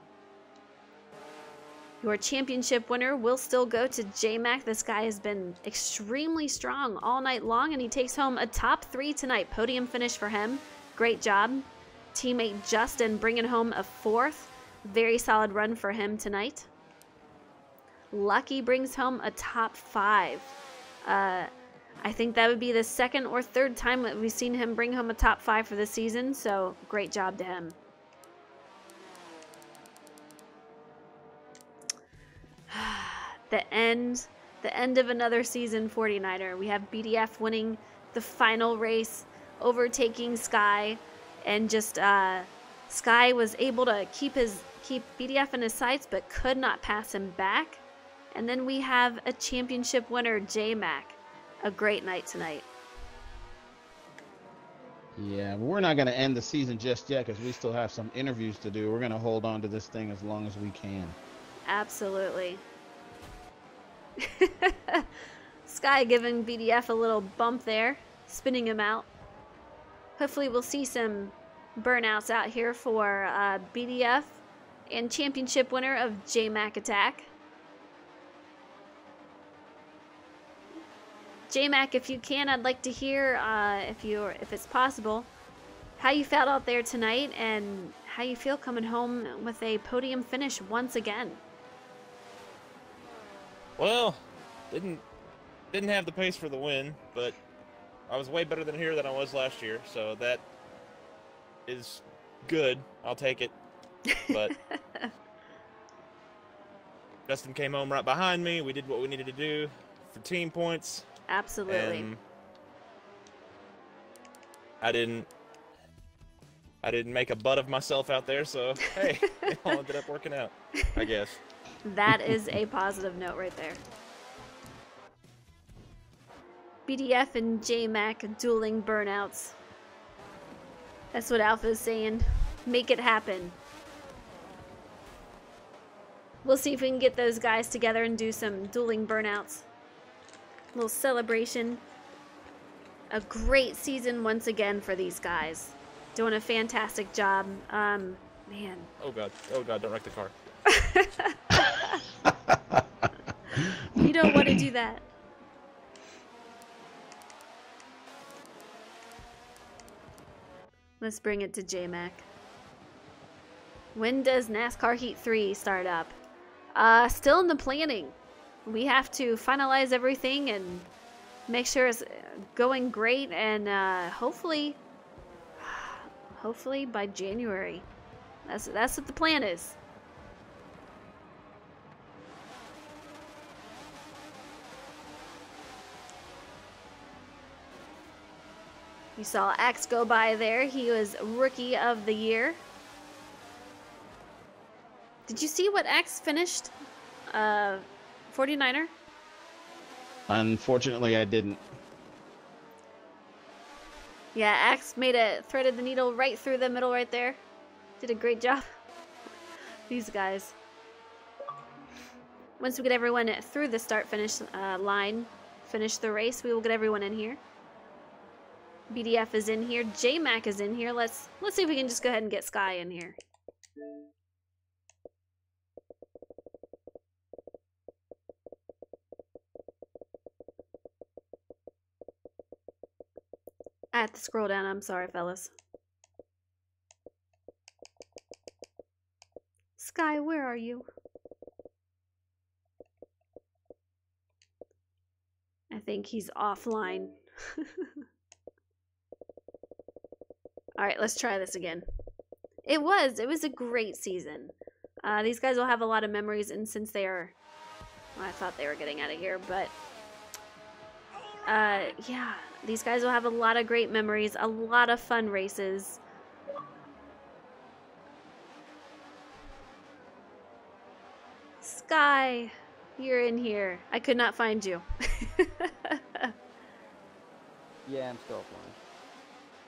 Your championship winner will still go to J-Mac. This guy has been extremely strong all night long, and he takes home a top 3 tonight. Podium finish for him. Great job. Teammate Justin bringing home a 4th. Very solid run for him tonight. Lucky brings home a top 5. I think that would be the 2nd or 3rd time that we've seen him bring home a top 5 for this season, so great job to him. The end of another season, 49er. We have BDF winning the final race, overtaking Sky, and just Sky was able to keep BDF in his sights, but could not pass him back. And then we have a championship winner, J-Mac. A great night tonight. Yeah, but we're not going to end the season just yet because we still have some interviews to do. We're going to hold on to this thing as long as we can. Absolutely. Sky giving BDF a little bump there, spinning him out. Hopefully we'll see some burnouts out here for BDF and championship winner of J-Mac Attack. J-Mac, if you can, I'd like to hear, if it's possible, how you felt out there tonight and how you feel coming home with a podium finish once again. Well, didn't have the pace for the win, but I was way better than here than I was last year, so that is good. I'll take it. But Justin came home right behind me. We did what we needed to do for team points. Absolutely. And I didn't make a butt of myself out there, so hey, it all ended up working out, I guess. That is a positive note right there. BDF and J-Mac dueling burnouts. That's what Alpha is saying. Make it happen. We'll see if we can get those guys together and do some dueling burnouts. A little celebration. A great season once again for these guys. Doing a fantastic job. Man. Oh god, don't wreck the car. You don't want to do that. Let's bring it to J-Mac. When does NASCAR Heat 3 start up? Still in the planning. We have to finalize everything and make sure it's going great, and hopefully by January. That's what the plan is. You saw Axe go by there. He was Rookie of the Year. Did you see what Axe finished? 49er? Unfortunately, I didn't. Yeah, Axe threaded the needle right through the middle right there. Did a great job. These guys. Once we get everyone through the start-finish line, finish the race, we will get everyone in here. BDF is in here. J-Mac is in here. Let's see if we can just go ahead and get Sky in here. I have to scroll down. I'm sorry, fellas. Sky, where are you? I think he's offline. Alright, let's try this again. It was a great season. These guys will have a lot of memories, and since they are... Well, I thought they were getting out of here, but... yeah, these guys will have a lot of great memories, a lot of fun races. Sky, you're in here. I could not find you. Yeah, I'm still offline.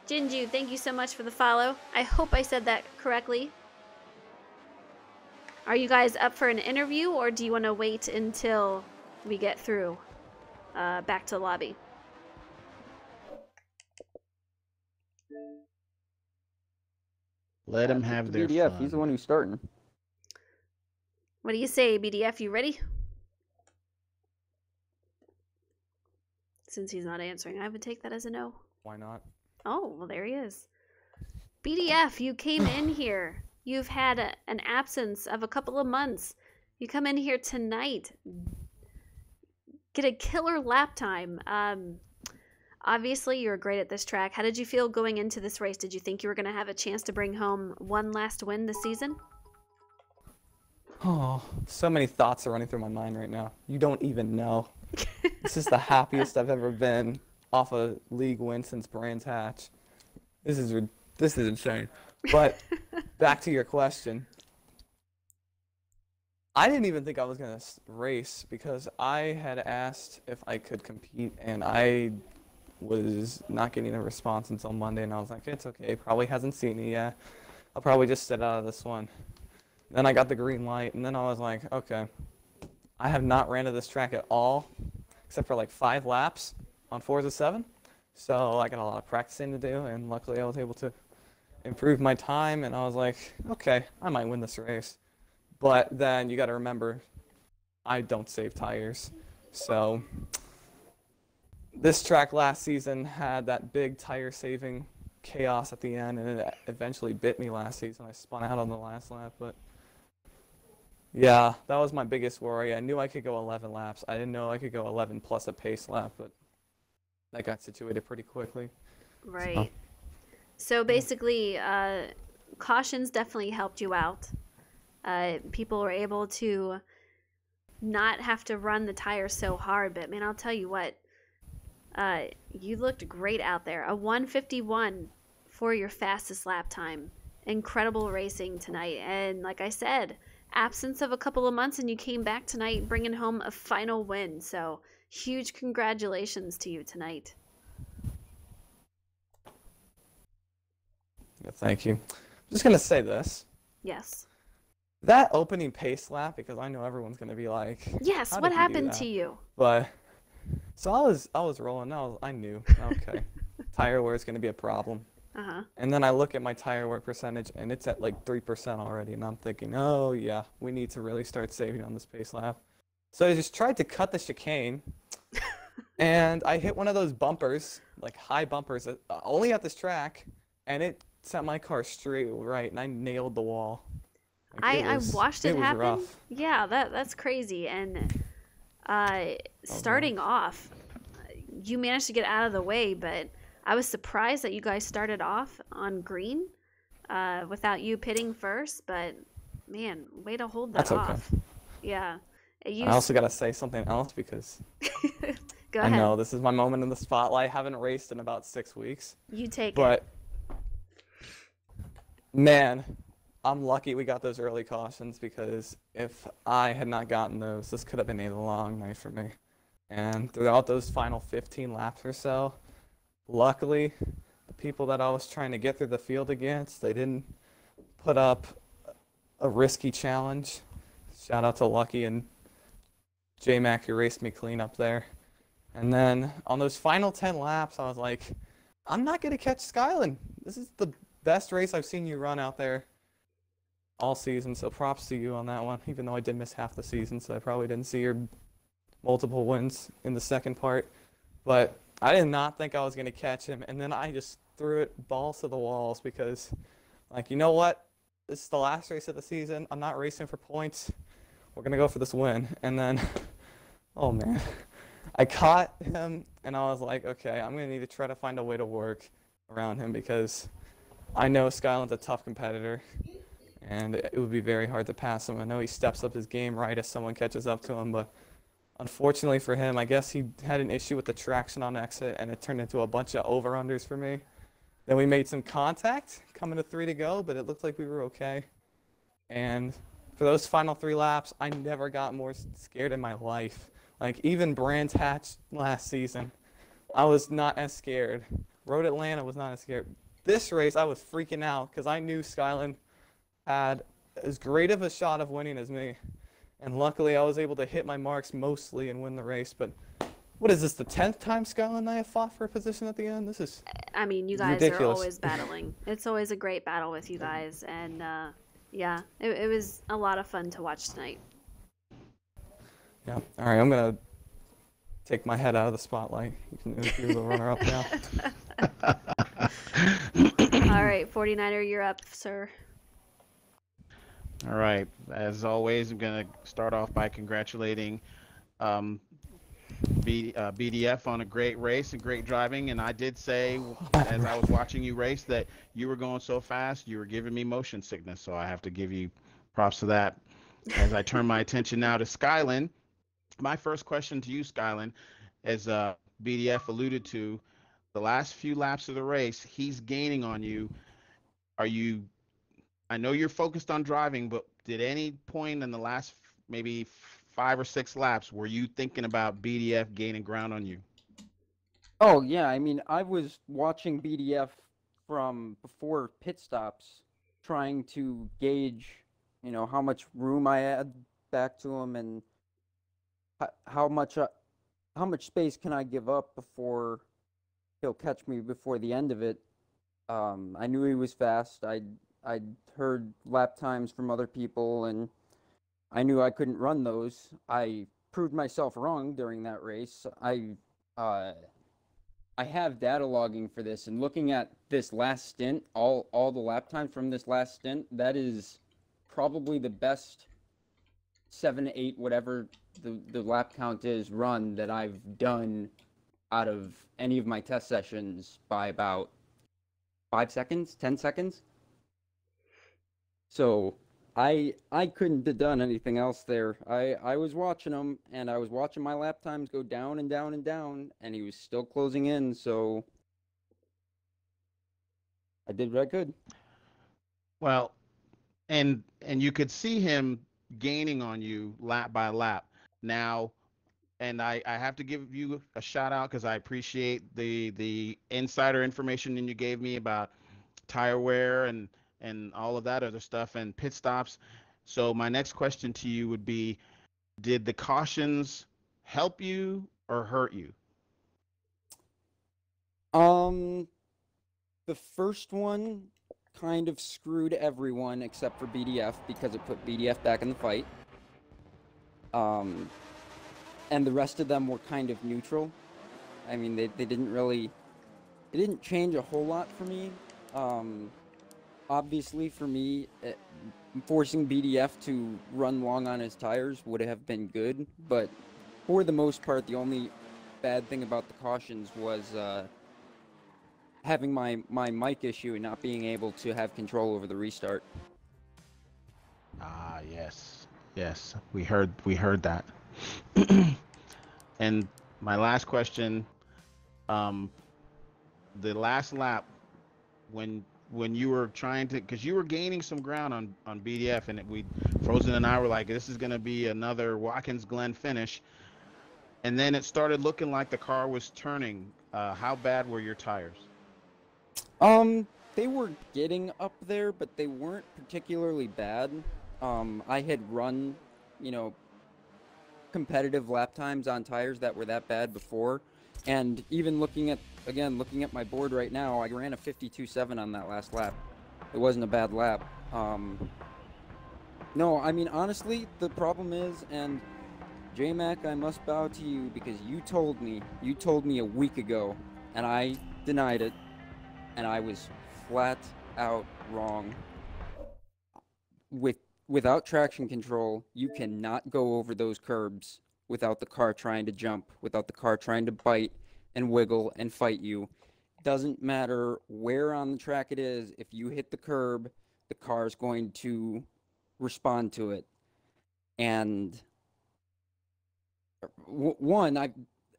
Jinju, thank you so much for the follow. I hope I said that correctly. Are you guys up for an interview, or do you want to wait until we get through back to the lobby? Let them have their BDF, fun. he's the one who's starting. What do you say, BDF? You ready? Since he's not answering, I would take that as a no. Why not? Oh, well, there he is. BDF, you came in here. You've had an absence of a couple of months. You come in here tonight. Get a killer lap time. Obviously, you're great at this track. How did you feel going into this race? Did you think you were going to have a chance to bring home one last win this season? Oh, so many thoughts are running through my mind right now. You don't even know. This is the happiest I've ever been off a league win since Brands Hatch. This is insane. But back to your question. I didn't even think I was going to race because I had asked if I could compete, and I was not getting a response until Monday, and I was like, it's okay, probably hasn't seen it yet. I'll probably just sit out of this one. Then I got the green light, and then I was like, okay, I have not ran to this track at all, except for like 5 laps on 4s of 7. So I got a lot of practicing to do, and luckily I was able to improve my time, and I was like, okay, I might win this race. But then you got to remember, I don't save tires. So this track last season had that big tire saving chaos at the end, and it eventually bit me last season. I spun out on the last lap, but yeah, that was my biggest worry. I knew I could go 11 laps. I didn't know I could go 11 plus a pace lap, but that got situated pretty quickly. Right. So basically, cautions definitely helped you out. People were able to not have to run the tires so hard, but man, I'll tell you what, you looked great out there. A 1:51 for your fastest lap time. Incredible racing tonight. And like I said, absence of a couple of months, and you came back tonight bringing home a final win. So huge congratulations to you tonight. Thank you. I'm just going to say this. Yes. That opening pace lap, because I know everyone's going to be like, yes, how what did you do happened that? to you? But so I was rolling. I knew. Okay. Tire wear is going to be a problem. Uh-huh. And then I look at my tire wear percentage, and it's at like 3% already. And I'm thinking, oh, yeah, we need to really start saving on this pace lap. So I just tried to cut the chicane, and I hit one of those bumpers, like high bumpers, only at this track, and it set my car straight right, and I nailed the wall. Like, I watched it was happen. rough. Yeah, that's crazy. And starting off, you managed to get out of the way, but I was surprised that you guys started off on green without you pitting first. But man, way to hold that That's okay. off. Yeah. I also gotta say something else because Go I ahead. know this is my moment in the spotlight. I haven't raced in about 6 weeks, You take it. but man, I'm lucky we got those early cautions because if I had not gotten those, this could have been a long night for me. And throughout those final 15 laps or so, luckily, the people that I was trying to get through the field against, they didn't put up a risky challenge. Shout out to Lucky and J-Mac who raced me clean up there. And then on those final 10 laps, I was like, I'm not going to catch Skyland. This is the best race I've seen you run out there all season, so props to you on that one, even though I did miss half the season, so I probably didn't see your multiple wins in the second part. But I did not think I was going to catch him, and then I just threw it balls to the walls because, like, you know what? This is the last race of the season. I'm not racing for points. We're going to go for this win. And then, oh, man. I caught him, and I was like, okay, I'm going to need to try to find a way to work around him because I know Skyland's a tough competitor, and it would be very hard to pass him. I know he steps up his game right as someone catches up to him, but unfortunately for him, I guess he had an issue with the traction on exit, and it turned into a bunch of over-unders for me. Then we made some contact coming to 3 to go, but it looked like we were okay. And for those final 3 laps, I never got more scared in my life. Like, even Brands Hatch last season, I was not as scared. Road Atlanta was not as scared. This race, I was freaking out because I knew Skyland had as great of a shot of winning as me. And luckily, I was able to hit my marks mostly and win the race. But what is this, the 10th time Skyland and I have fought for a position at the end? This is I mean, you guys ridiculous. are always battling. It's always a great battle with you guys. And yeah, it was a lot of fun to watch tonight. Yeah. All right, I'm going to take my head out of the spotlight. You can do the runner-up now. All right, 49er, you're up, sir. All right. As always, I'm going to start off by congratulating BDF on a great race and great driving. And I did say, as I was watching you race, that you were going so fast, you were giving me motion sickness. So I have to give you props for that. As I turn my attention now to Skyland, my first question to you, Skyland, as BDF alluded to, the last few laps of the race, he's gaining on you. I know you're focused on driving, but did any point in the last maybe 5 or 6 laps were you thinking about BDF gaining ground on you? Oh, yeah. I mean, I was watching BDF from before pit stops, trying to gauge, you know, how much room I had back to him and how much space can I give up before he'll catch me before the end of it. I knew he was fast. I'd heard lap times from other people, and I knew I couldn't run those. I proved myself wrong during that race. I have data logging for this, and looking at this last stint, all the lap times from this last stint, that is probably the best 7, 8, whatever the lap count is run that I've done out of any of my test sessions by about 5 seconds, 10 seconds. So I couldn't have done anything else there. I was watching him, and I was watching my lap times go down and down and down, and he was still closing in, so I did what I could. Well, and you could see him gaining on you lap by lap. Now, and I have to give you a shout out because I appreciate the insider information that you gave me about tire wear and all of that other stuff and pit stops. So my next question to you would be, did the cautions help you or hurt you? The first one kind of screwed everyone except for BDF because it put BDF back in the fight. And the rest of them were kind of neutral. I mean, they didn't really, it didn't change a whole lot for me. obviously for me, forcing BDF to run long on his tires would have been good, but for the most part, the only bad thing about the cautions was having my mic issue and not being able to have control over the restart. Ah, yes, yes, we heard that. And my last question, um, the last lap when you were trying to, because you were gaining some ground on BDF, and we Frozen and I were like, this is gonna be another Watkins Glen finish, and then it started looking like the car was turning. How bad were your tires? They were getting up there, but they weren't particularly bad. I had run, you know, competitive lap times on tires that were that bad before, and even looking at my board right now, I ran a 52.7 on that last lap. It wasn't a bad lap. No, I mean, honestly, the problem is, and J-Mac, I must bow to you because you told me a week ago, and I denied it, and I was flat out wrong. Without traction control, you cannot go over those curbs without the car trying to jump, without the car trying to bite and wiggle and fight you. Doesn't matter where on the track it is, if you hit the curb, the car is going to respond to it. And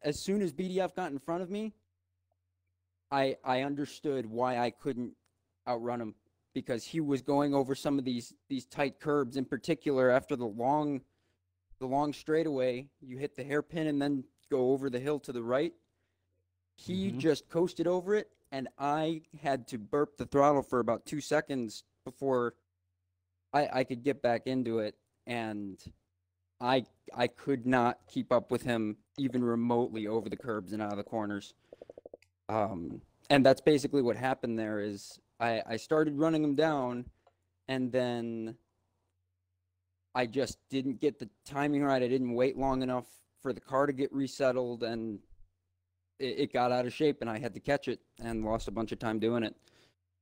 as soon as BDF got in front of me, I understood why I couldn't outrun him, because he was going over some of these tight curbs, in particular after the long straightaway. You hit the hairpin and then go over the hill to the right. He just coasted over it, and I had to burp the throttle for about 2 seconds before I could get back into it, and I could not keep up with him even remotely over the curbs and out of the corners. And that's basically what happened there. Is I started running him down, and then I just didn't get the timing right. I didn't wait long enough for the car to get resettled, and it got out of shape, and I had to catch it and lost a bunch of time doing it.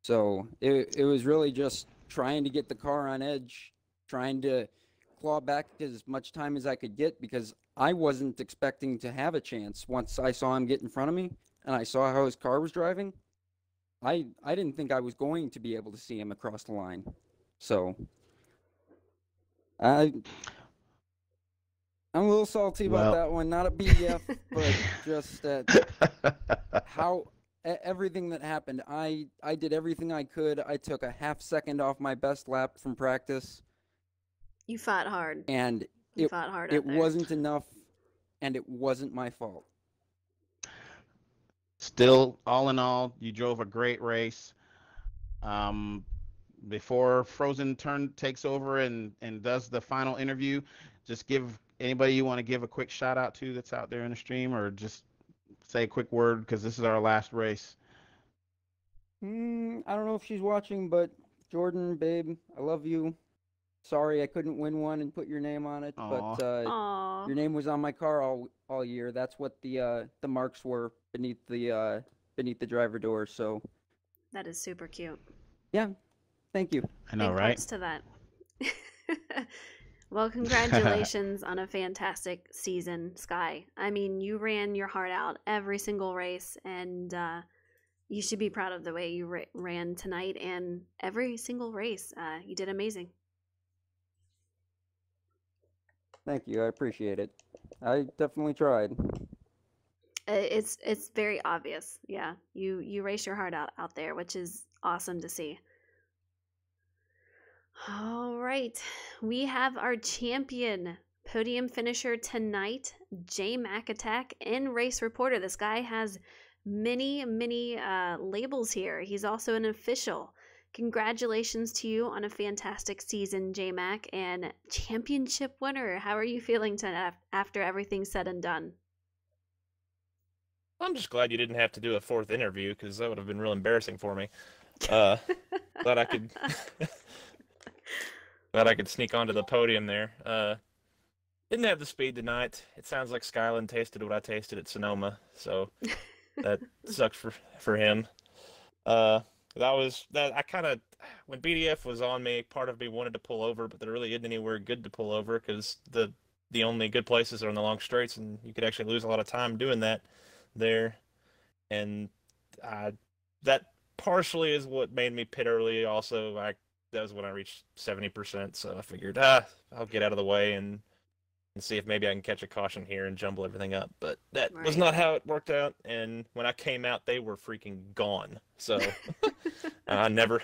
So it was really just trying to get the car on edge, trying to claw back as much time as I could get, because I wasn't expecting to have a chance. Once I saw him get in front of me and I saw how his car was driving, I didn't think I was going to be able to see him across the line. So I'm a little salty about that one. Not at BDF, but just at how everything that happened. I did everything I could. I took a half second off my best lap from practice. You fought hard. And you fought hard. It wasn't enough, and it wasn't my fault. Still, all in all, you drove a great race. Before Frozen takes over and does the final interview, just give anybody you want to give a quick shout out to that's out there in the stream, or just say a quick word, because this is our last race. I don't know if she's watching, but Jordan, babe, I love you. Sorry I couldn't win one and put your name on it. Aww. But your name was on my car all year. That's what the marks were beneath the driver door. So that is super cute. Yeah, thank you. I know, Big right? Props to that. Well, congratulations on a fantastic season, Sky. I mean, you ran your heart out every single race, and you should be proud of the way you ran tonight and every single race. You did amazing. Thank you. I appreciate it. I definitely tried. It's very obvious. Yeah, you race your heart out there, which is awesome to see. All right, we have our champion podium finisher tonight, J-Mac Attack, and race reporter. This guy has many labels here. He's also an official. Congratulations to you on a fantastic season, J-Mac, and championship winner. How are you feeling tonight after everything's said and done? I'm just glad you didn't have to do a fourth interview, because that would have been real embarrassing for me. Glad I could glad I could sneak onto the podium there. Didn't have the speed tonight. It sounds like Skyland tasted what I tasted at Sonoma, so that sucks for him. I kind of, when BDF was on me, part of me wanted to pull over, but there really isn't anywhere good to pull over because the only good places are in the long straights, and you could actually lose a lot of time doing that there. And that partially is what made me pit early. Also, that was when I reached 70%, so I figured, I'll get out of the way and see if maybe I can catch a caution here and jumble everything up. But that was not how it worked out. And when I came out, they were freaking gone. So I never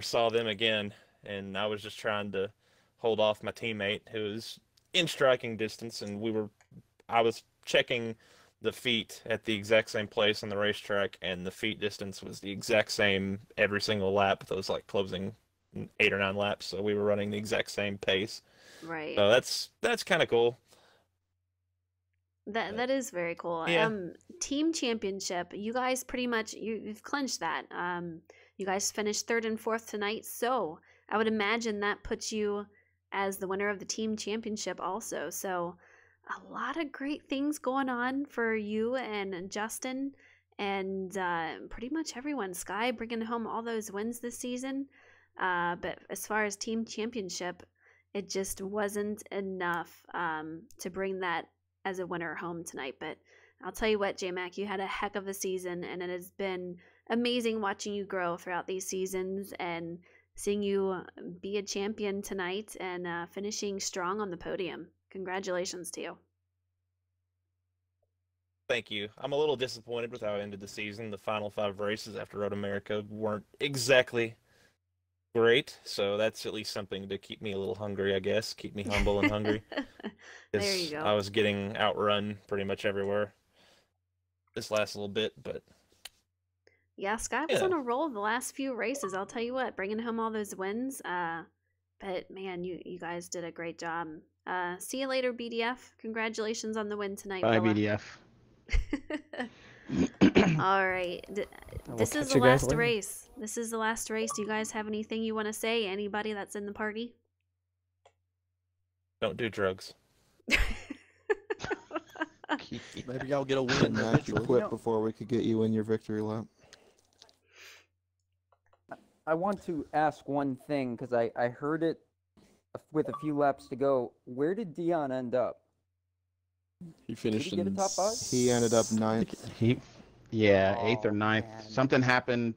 saw them again. And I was just trying to hold off my teammate who was in striking distance, and I was checking the feet at the exact same place on the racetrack, and the feet distance was the exact same every single lap. Those like closing 8 or 9 laps, so we were running the exact same pace. Right. So that's kind of cool. That is very cool. Yeah. Team championship, you guys pretty much you've clinched that. You guys finished 3rd and 4th tonight, so I would imagine that puts you as the winner of the team championship also. So a lot of great things going on for you and Justin and pretty much everyone. Sky bringing home all those wins this season. But as far as team championship, it just wasn't enough to bring that as a winner home tonight. But I'll tell you what, J-Mac, you had a heck of a season, and it has been amazing watching you grow throughout these seasons and seeing you be a champion tonight and finishing strong on the podium. Congratulations to you. Thank you. I'm a little disappointed with how I ended the season. The final 5 races after Road America weren't exactly great, so that's at least something to keep me a little hungry, I guess. Keep me humble and hungry. There you go. I was getting outrun pretty much everywhere this last little bit, but yeah, Sky was on a roll the last few races. I'll tell you what, bringing home all those wins. But man, you guys did a great job. See you later, BDF. Congratulations on the win tonight. Bye, Villa. BDF. All right. This is the last race. This is the last race. Do you guys have anything you want to say? Anybody that's in the party? don't do drugs. Maybe I'll get a win. Max, you quit before we could get you in your victory lap. I want to ask one thing because I heard it with a few laps to go. Where did Dion end up? He finished Did he get a top 5? He ended up 9th. Yeah, 8th or 9th. Man. Something happened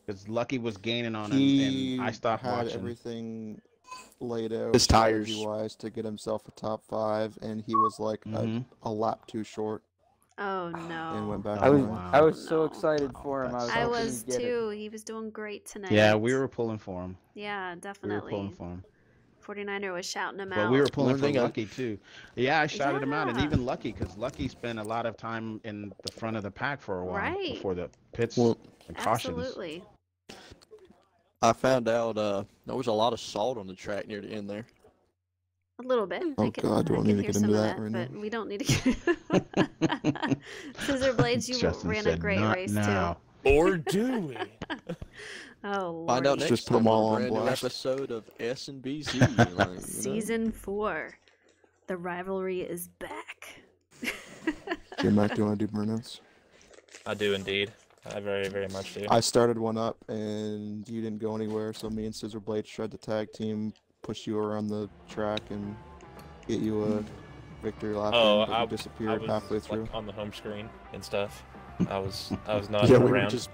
because Lucky was gaining on him, He and I stopped had watching. everything laid out His tires. strategy-wise to get himself a top 5, and he was like a lap too short Oh no. and went back. I was behind. I was so No. excited for him. that I hoping was he'd get it. too. He was doing great tonight. Yeah, we were pulling for him. Yeah, We were definitely. pulling for him. 49er was shouting him But out. we were pulling One for thing I- Lucky too. Yeah, I shouted him out, and Yeah. even Lucky, because Lucky spent a lot of time in the front of the pack for a while Right. before the pits Well, and cautions. Absolutely. I found out there was a lot of salt on the track near the end there. A little bit. Oh, I can, God, do I I can need to hear get some into of that that, right but now? we don't need to. Scissor Blades, you Justin ran a said, great "Not race now." Or do we? too. Oh, Find out Lordy. next Just put time 'em on all a on brand new blast. episode of SnB's. Season 4. The rivalry is back. Jim Mac, do you want to do burnouts? I do indeed. I very, very much do. I started one up, and you didn't go anywhere, so me and Scissor Blades tried to tag team, push you around the track, and get you a victory lap. Oh, but you I disappeared was halfway through. like on the home screen and stuff. I was not Yeah, around.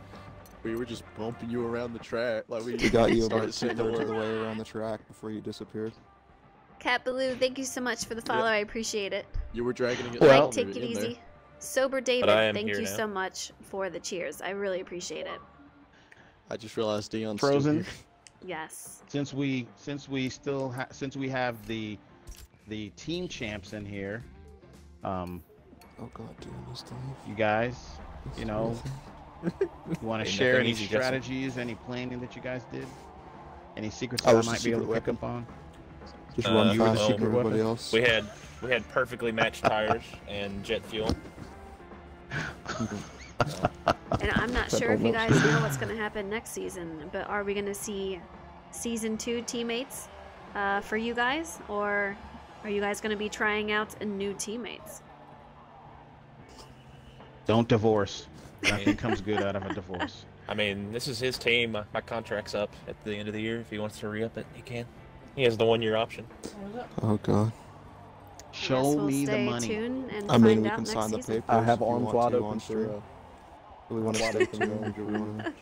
we were just bumping you around the track. Like We got you started about saying the 2/3 of the word. way around the track before you disappeared. Cat Baloo, thank you so much for the follow. I appreciate it. You were dragging it. Mike, along take near it the end there. easy. Sober David, I am thank here you now. so much for the cheers. I really appreciate it. I just realized Dion's Frozen. Still here. Yes. Since we have the team champs in here, Oh God, dude, this stuff. you guys, you know, you want to Ain't share nothing any easy, Justin. strategies, any planning that you guys did, any secrets I that I was the might be able to secret pick up on? Just run you were the faster than secret everybody weapon? else. We had perfectly matched tires and jet fuel. And I'm not sure if you guys know what's going to happen next season, but are we going to see season 2 teammates for you guys, or are you guys going to be trying out new teammates? Don't divorce. Nothing comes good out of a divorce. I mean, this is his team. My contract's up at the end of the year. If he wants to re-up it, he can. He has the 1-year option. Oh god. Show Guess we'll me the stay money. tuned and I mean, find we out can next sign the season. papers. I have if you arms want wide to open on stream. for Do we want to wide stay open tuned? for, Do we want to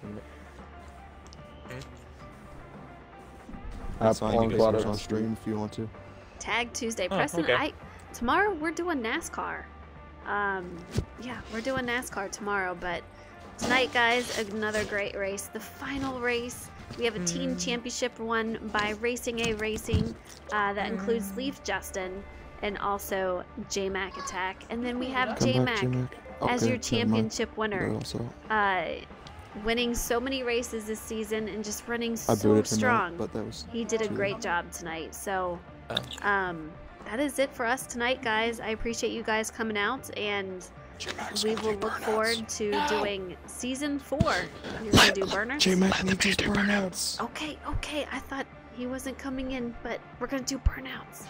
I have sign the arms wide papers on open. stream if you want to? Tag Tuesday. Oh, Preston, okay. tomorrow we're doing NASCAR. Yeah, we're doing NASCAR tomorrow, but tonight, guys, another great race. The final race. We have a team championship won by Racing A Racing. That includes Leaf Justin and also J-Mac Attack. And then we have Come back, J-Mac J-Mac. as Okay, your never mind. championship winner. No, so Winning so many races this season and just running I so booted him strong. out, but that was He did a too great late. job tonight. So, Oh. that is it for us tonight, guys. I appreciate you guys coming out, and we will look forward to doing season 4. You're gonna do burners? J-Mac needs his burnouts. Okay. I thought he wasn't coming in, but we're gonna do burnouts.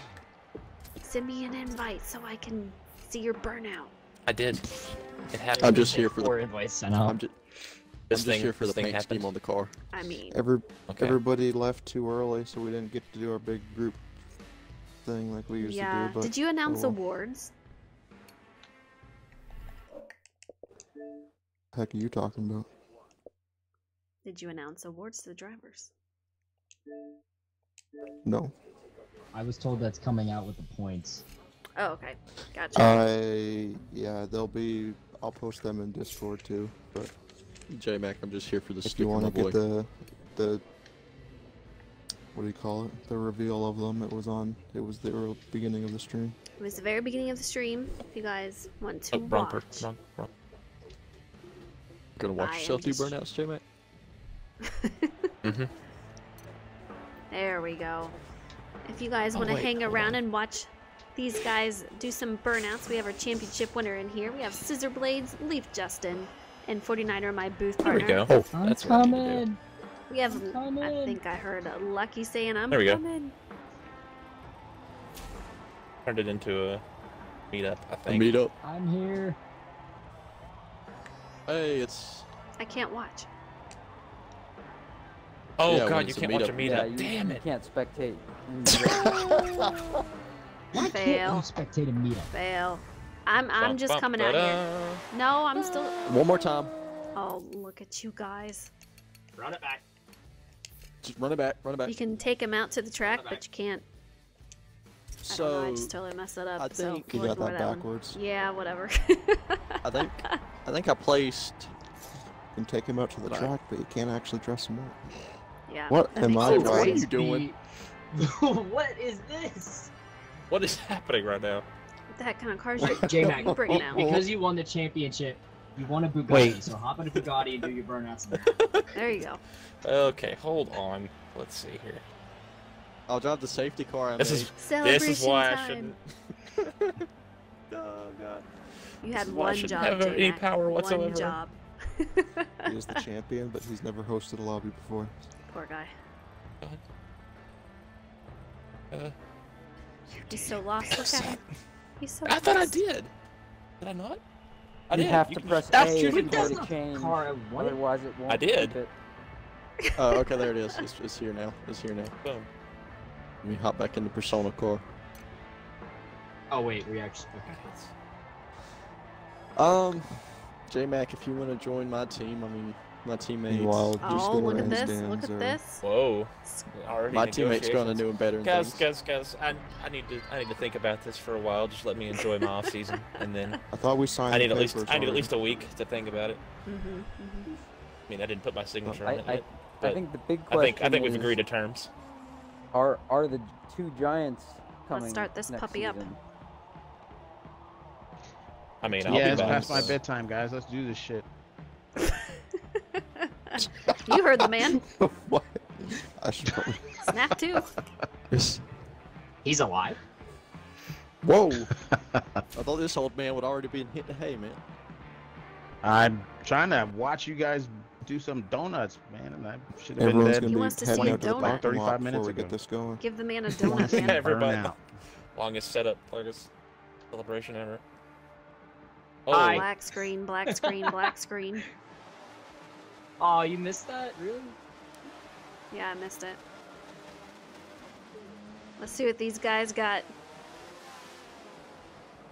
Send me an invite so I can see your burnout. I did. It happened. I'm just here for Four the. invites sent out. I'm just This thing, here for the this thing paint scheme happened. on the car. I mean, Okay. Everybody left too early, so we didn't get to do our big group thing like we used yeah. to do. But Did you announce well. awards? Heck are you talking about? Did you announce awards to the drivers? No. I was told that's coming out with the points. Oh, okay. Gotcha. Yeah, they'll be. I'll post them in Discord too. But J-Mac, I'm just here for the if you sticker, my want to boy. get the what do you call it? The reveal of them. It was the early beginning of the stream. It was the very beginning of the stream. If you guys want to Oh, wrong, watch. wrong. Gonna watch I am yourself do just- burnouts, J-Mac? Mm-hmm. There we go. If you guys Oh, want to wait, hang hold around on. and watch these guys do some burnouts, we have our championship winner in here. We have Scissor Blades, Leaf Justin, and 49er, my booth There partner. we go. I'm That's what I need to do. coming. We have, I coming. think I heard Lucky saying, I'm There we go. coming. Turned it into a meetup, I A think. meetup. I'm here. Hey, it's. I can't watch. Oh Yeah, when god, you it's a can't watch a meetup. Yeah, meetup. you, Damn you it. can't spectate. Why can't you Fail. spectate a meetup? Fail. I'm just Bum, coming bum, out here. da-da. No, I'm still. One more time. Oh, look at you guys. Run it back. Just run it back. Run it back. You can take him out to the track, but you can't. I don't know, I just totally messed it up. I so think you we'll got that ignore one. backwards. Yeah, whatever. I think I placed. You can take him out to the Right. track, but you can't actually dress him up. Yeah. What that am makes I sense, What are right? you doing? What is this? What is happening right now? What the heck kind of cars you J-Mac, you bring now? because you won the championship, you won a Bugatti, Wait. so hop in a Bugatti and do your burnouts. There you go. Okay, hold on. Let's see here. I'll drive the safety car. This is Celebration why I time. shouldn't. Oh god. You This had is why I one shouldn't job, have any J-Mac. power whatsoever. One job. He is the champion, but he's never hosted a lobby before. Poor guy. Uh, He's so lost. Look at him. He's so I thought I lost. did. Did I not? I You did. have You to can- press That's A true. if you That's go to not change. car I wanted. Otherwise, it won't. I did. keep it. Oh, okay, there it is. It's here now. It's here now. Boom. Let me hop back in the Persona car. Oh wait, we actually. Okay. J-Mac, if you want to join my team, I mean, my teammates. Meanwhile, just Oh, look at the this. stands Look at are- this. Whoa. Already My teammates going to negotiations. do better than Guys, things. guys, I need to think about this for a while. Just let me enjoy my off season, and then I thought we signed. I need the at least papers I need at already. least a week to think about it. Mm-hmm. I mean, I didn't put my signature on it I yet, but think the big I question think we've is, agreed to terms. Are the two giants coming? start this next puppy up. season? I mean, I'll Yeah, be it's back. past my bedtime, guys. Let's do this shit. You heard the man. What? I should probably. Snap too. Yes. He's alive. Whoa! I thought this old man would already be hit the hay, man. I'm trying to watch you guys do some donuts, man, and I should have been Everyone's dead. gonna He be wants to see heading a out to the donut. parking 35 lot minutes before we ago. get this going. Give the man a I wanna donut, see man. it burn Everybody. out. Longest setup, longest celebration ever. Oh, Hi. Black screen, black screen, black screen. Oh, you missed that? Really? Yeah, I missed it. Let's see what these guys got.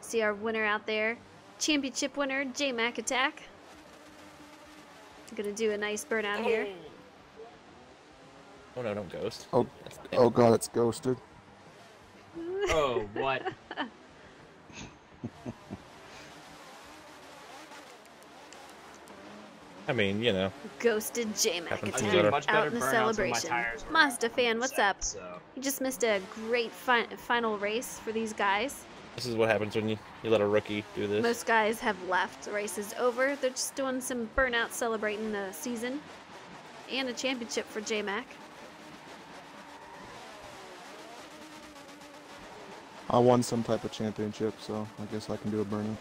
See our winner out there. Championship winner, J-Mac Attack. Gonna do a nice burnout here. Oh no, don't ghost. Oh, oh god, it's ghosted. Oh, what? I mean, you know. Ghosted J-Mac Happens I'm Attack doing much out better in the burnouts when my celebration. tires were Mazda fan, what's set, up? So. You just missed a great final race for these guys. This is what happens when you let a rookie do this. Most guys have left. The race is over. They're just doing some burnout celebrating the season and a championship for J-Mac. I won some type of championship, so I guess I can do a burnout.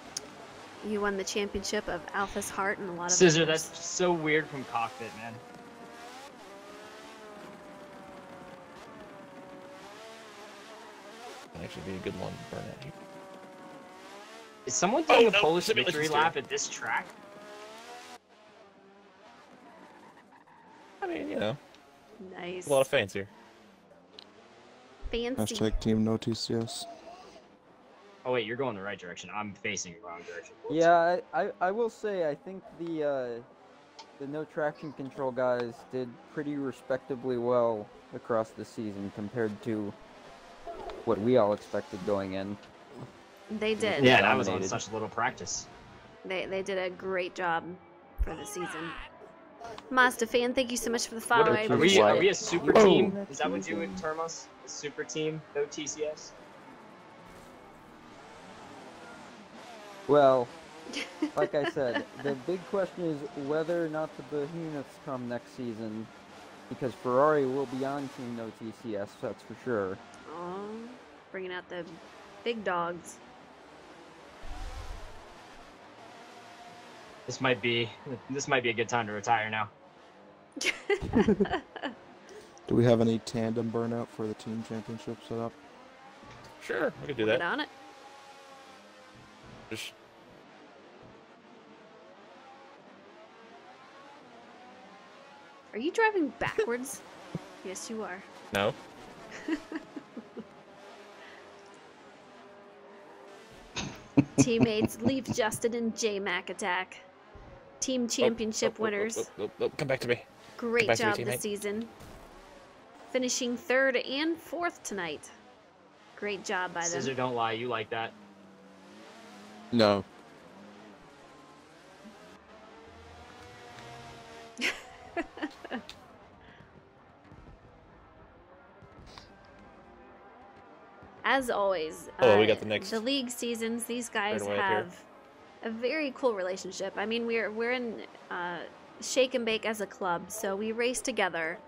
You won the championship of Alpha's Heart and a lot of Scissor, others. that's so weird from cockpit, man. That'd actually be a good one to burn out here. Is someone doing a no, Polish simulation victory steering. lap at this track? I mean, you know, Nice. a lot of fans here. Fancy. Hashtag team no TCS. Oh wait, you're going the right direction. I'm facing the wrong direction. Yeah, I will say I think the no traction control guys did pretty respectably well across the season compared to what we all expected going in. They did. Yeah, that was on Dominated. such little practice. They did a great job for the season. Mazda fan, thank you so much for the follow. I Are appreciate we it. a super Whoa. team? Is that what you would term us? A super team? No TCS? Well, like I said, the big question is whether or not the Behemoths come next season, because Ferrari will be on Team No TCS, that's for sure. Aw, bringing out the big dogs. This might be a good time to retire now. Do we have any tandem burnout for the team championship set up? Sure, we could do Get that. on it. Just Are you driving backwards? Yes, you are. no. Teammates, leave Justin and J-Mac Attack. Team championship winners. Come back to me. Great back to me, job this teammate. season. Finishing third and fourth tonight. Great job by them. Scissor, don't lie. You like that? No. As always, Oh, we got the next league seasons. These guys straightaway up here. have a very cool relationship. I mean, we're in Shake and Bake as a club, so we race together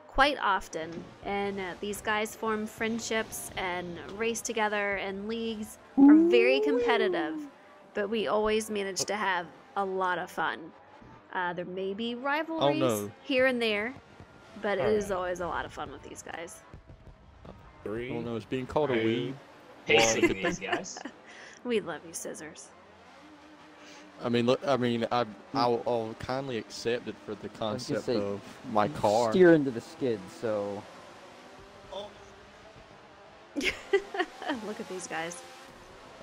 quite often, and these guys form friendships and race together, and leagues are very competitive, but we always manage to have a lot of fun. There may be rivalries no. here and there, but it is Alright. always a lot of fun with these guys. I 3. don't know. It's being called a weeb. Pacing Well, these guys. We love you, Scissors. I mean, look. I mean, I'll kindly accept it for the concept say, of my car. Steer into the skid, so Look at these guys.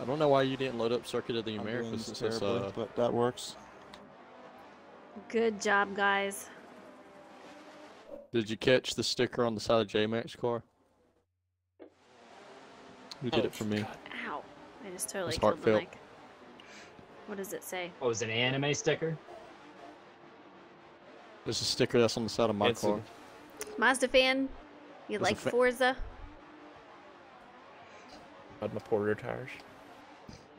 I don't know why you didn't load up Circuit of the I'm doing Americas this since it's terribly, but that works. Good job, guys. Did you catch the sticker on the side of J-Max car? Who did it for me? Ow. I just totally It's killed the heartfelt. mic. What does it say? Oh, is it an anime sticker? There's a sticker that's on the side of my It's a- car. Mazda fan? You There's a like fa- Forza? Had my Porter tires.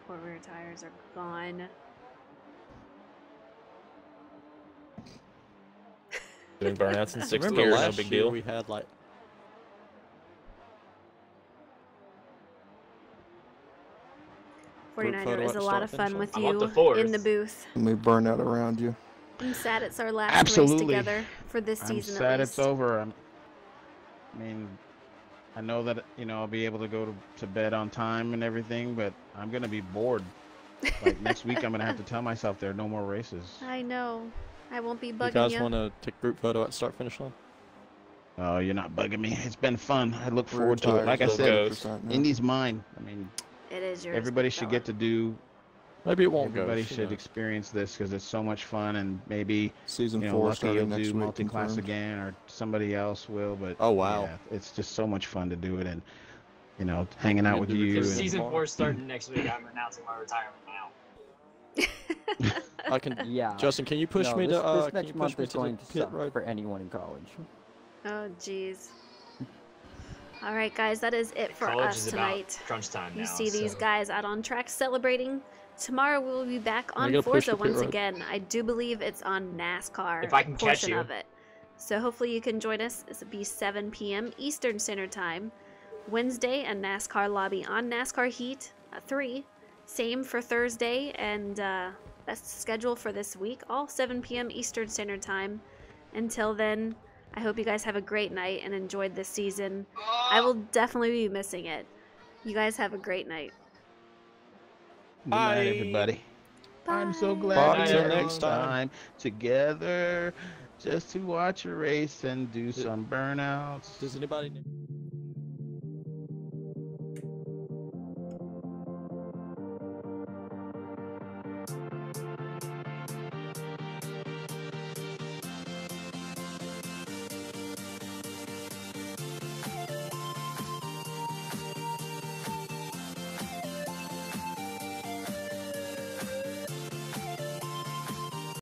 Four rear tires are gone. Doing burnouts in 6th Remember gear, no last big year deal. we had like 49er photo is at a the lot start of finish fun line. with I want you the fourth. in the booth. Let me burn out around you. I'm sad it's our last race Absolutely. together for this I'm season sad at it's least. over. I mean, I know that I'll be able to go to bed on time and everything, but I'm gonna be bored. Like next week, I'm gonna have to tell myself there are no more races. I know. I won't be You bugging guys you. want to take a group photo at start finish line? Oh, you're not bugging me. It's been fun. I look We're forward to it. retired, Like I so said, 100% now. Indy's mine. I mean, It is yours. everybody big should fella. get to do. Maybe it won't go. Everybody who should knows? experience this because it's so much fun, and maybe Season you know, 4 Lucky starting will next do week. multi-class confirmed. again, or somebody else will. But Oh, wow. yeah, it's just so much fun to do it, and you know, hanging out You with do it you. If and- season tomorrow. 4 starting next week, I'm announcing my retirement now. I can. Yeah. Justin, can you push no, me this, to? this Can next you push month me is to going the to pit suck road? for anyone in college. Oh, jeez. All right, guys, that is it for College us is about tonight. crunch time now. You see these so- guys out on track celebrating. Tomorrow we will be back I on gotta push Forza the pit once road. again. I do believe it's on NASCAR If I can catch portion you. of it. So hopefully you can join us. This will be 7 p.m. Eastern Standard Time. Wednesday, a NASCAR lobby on NASCAR Heat at 3. Same for Thursday, and that's the schedule for this week. All 7 p.m. Eastern Standard Time. Until then, I hope you guys have a great night and enjoyed this season. I will definitely be missing it. You guys have a great night. Good night, Bye. everybody. I'm so Bye. glad Bye, we till had next this time. together just to watch a race and do some burnouts. Does anybody?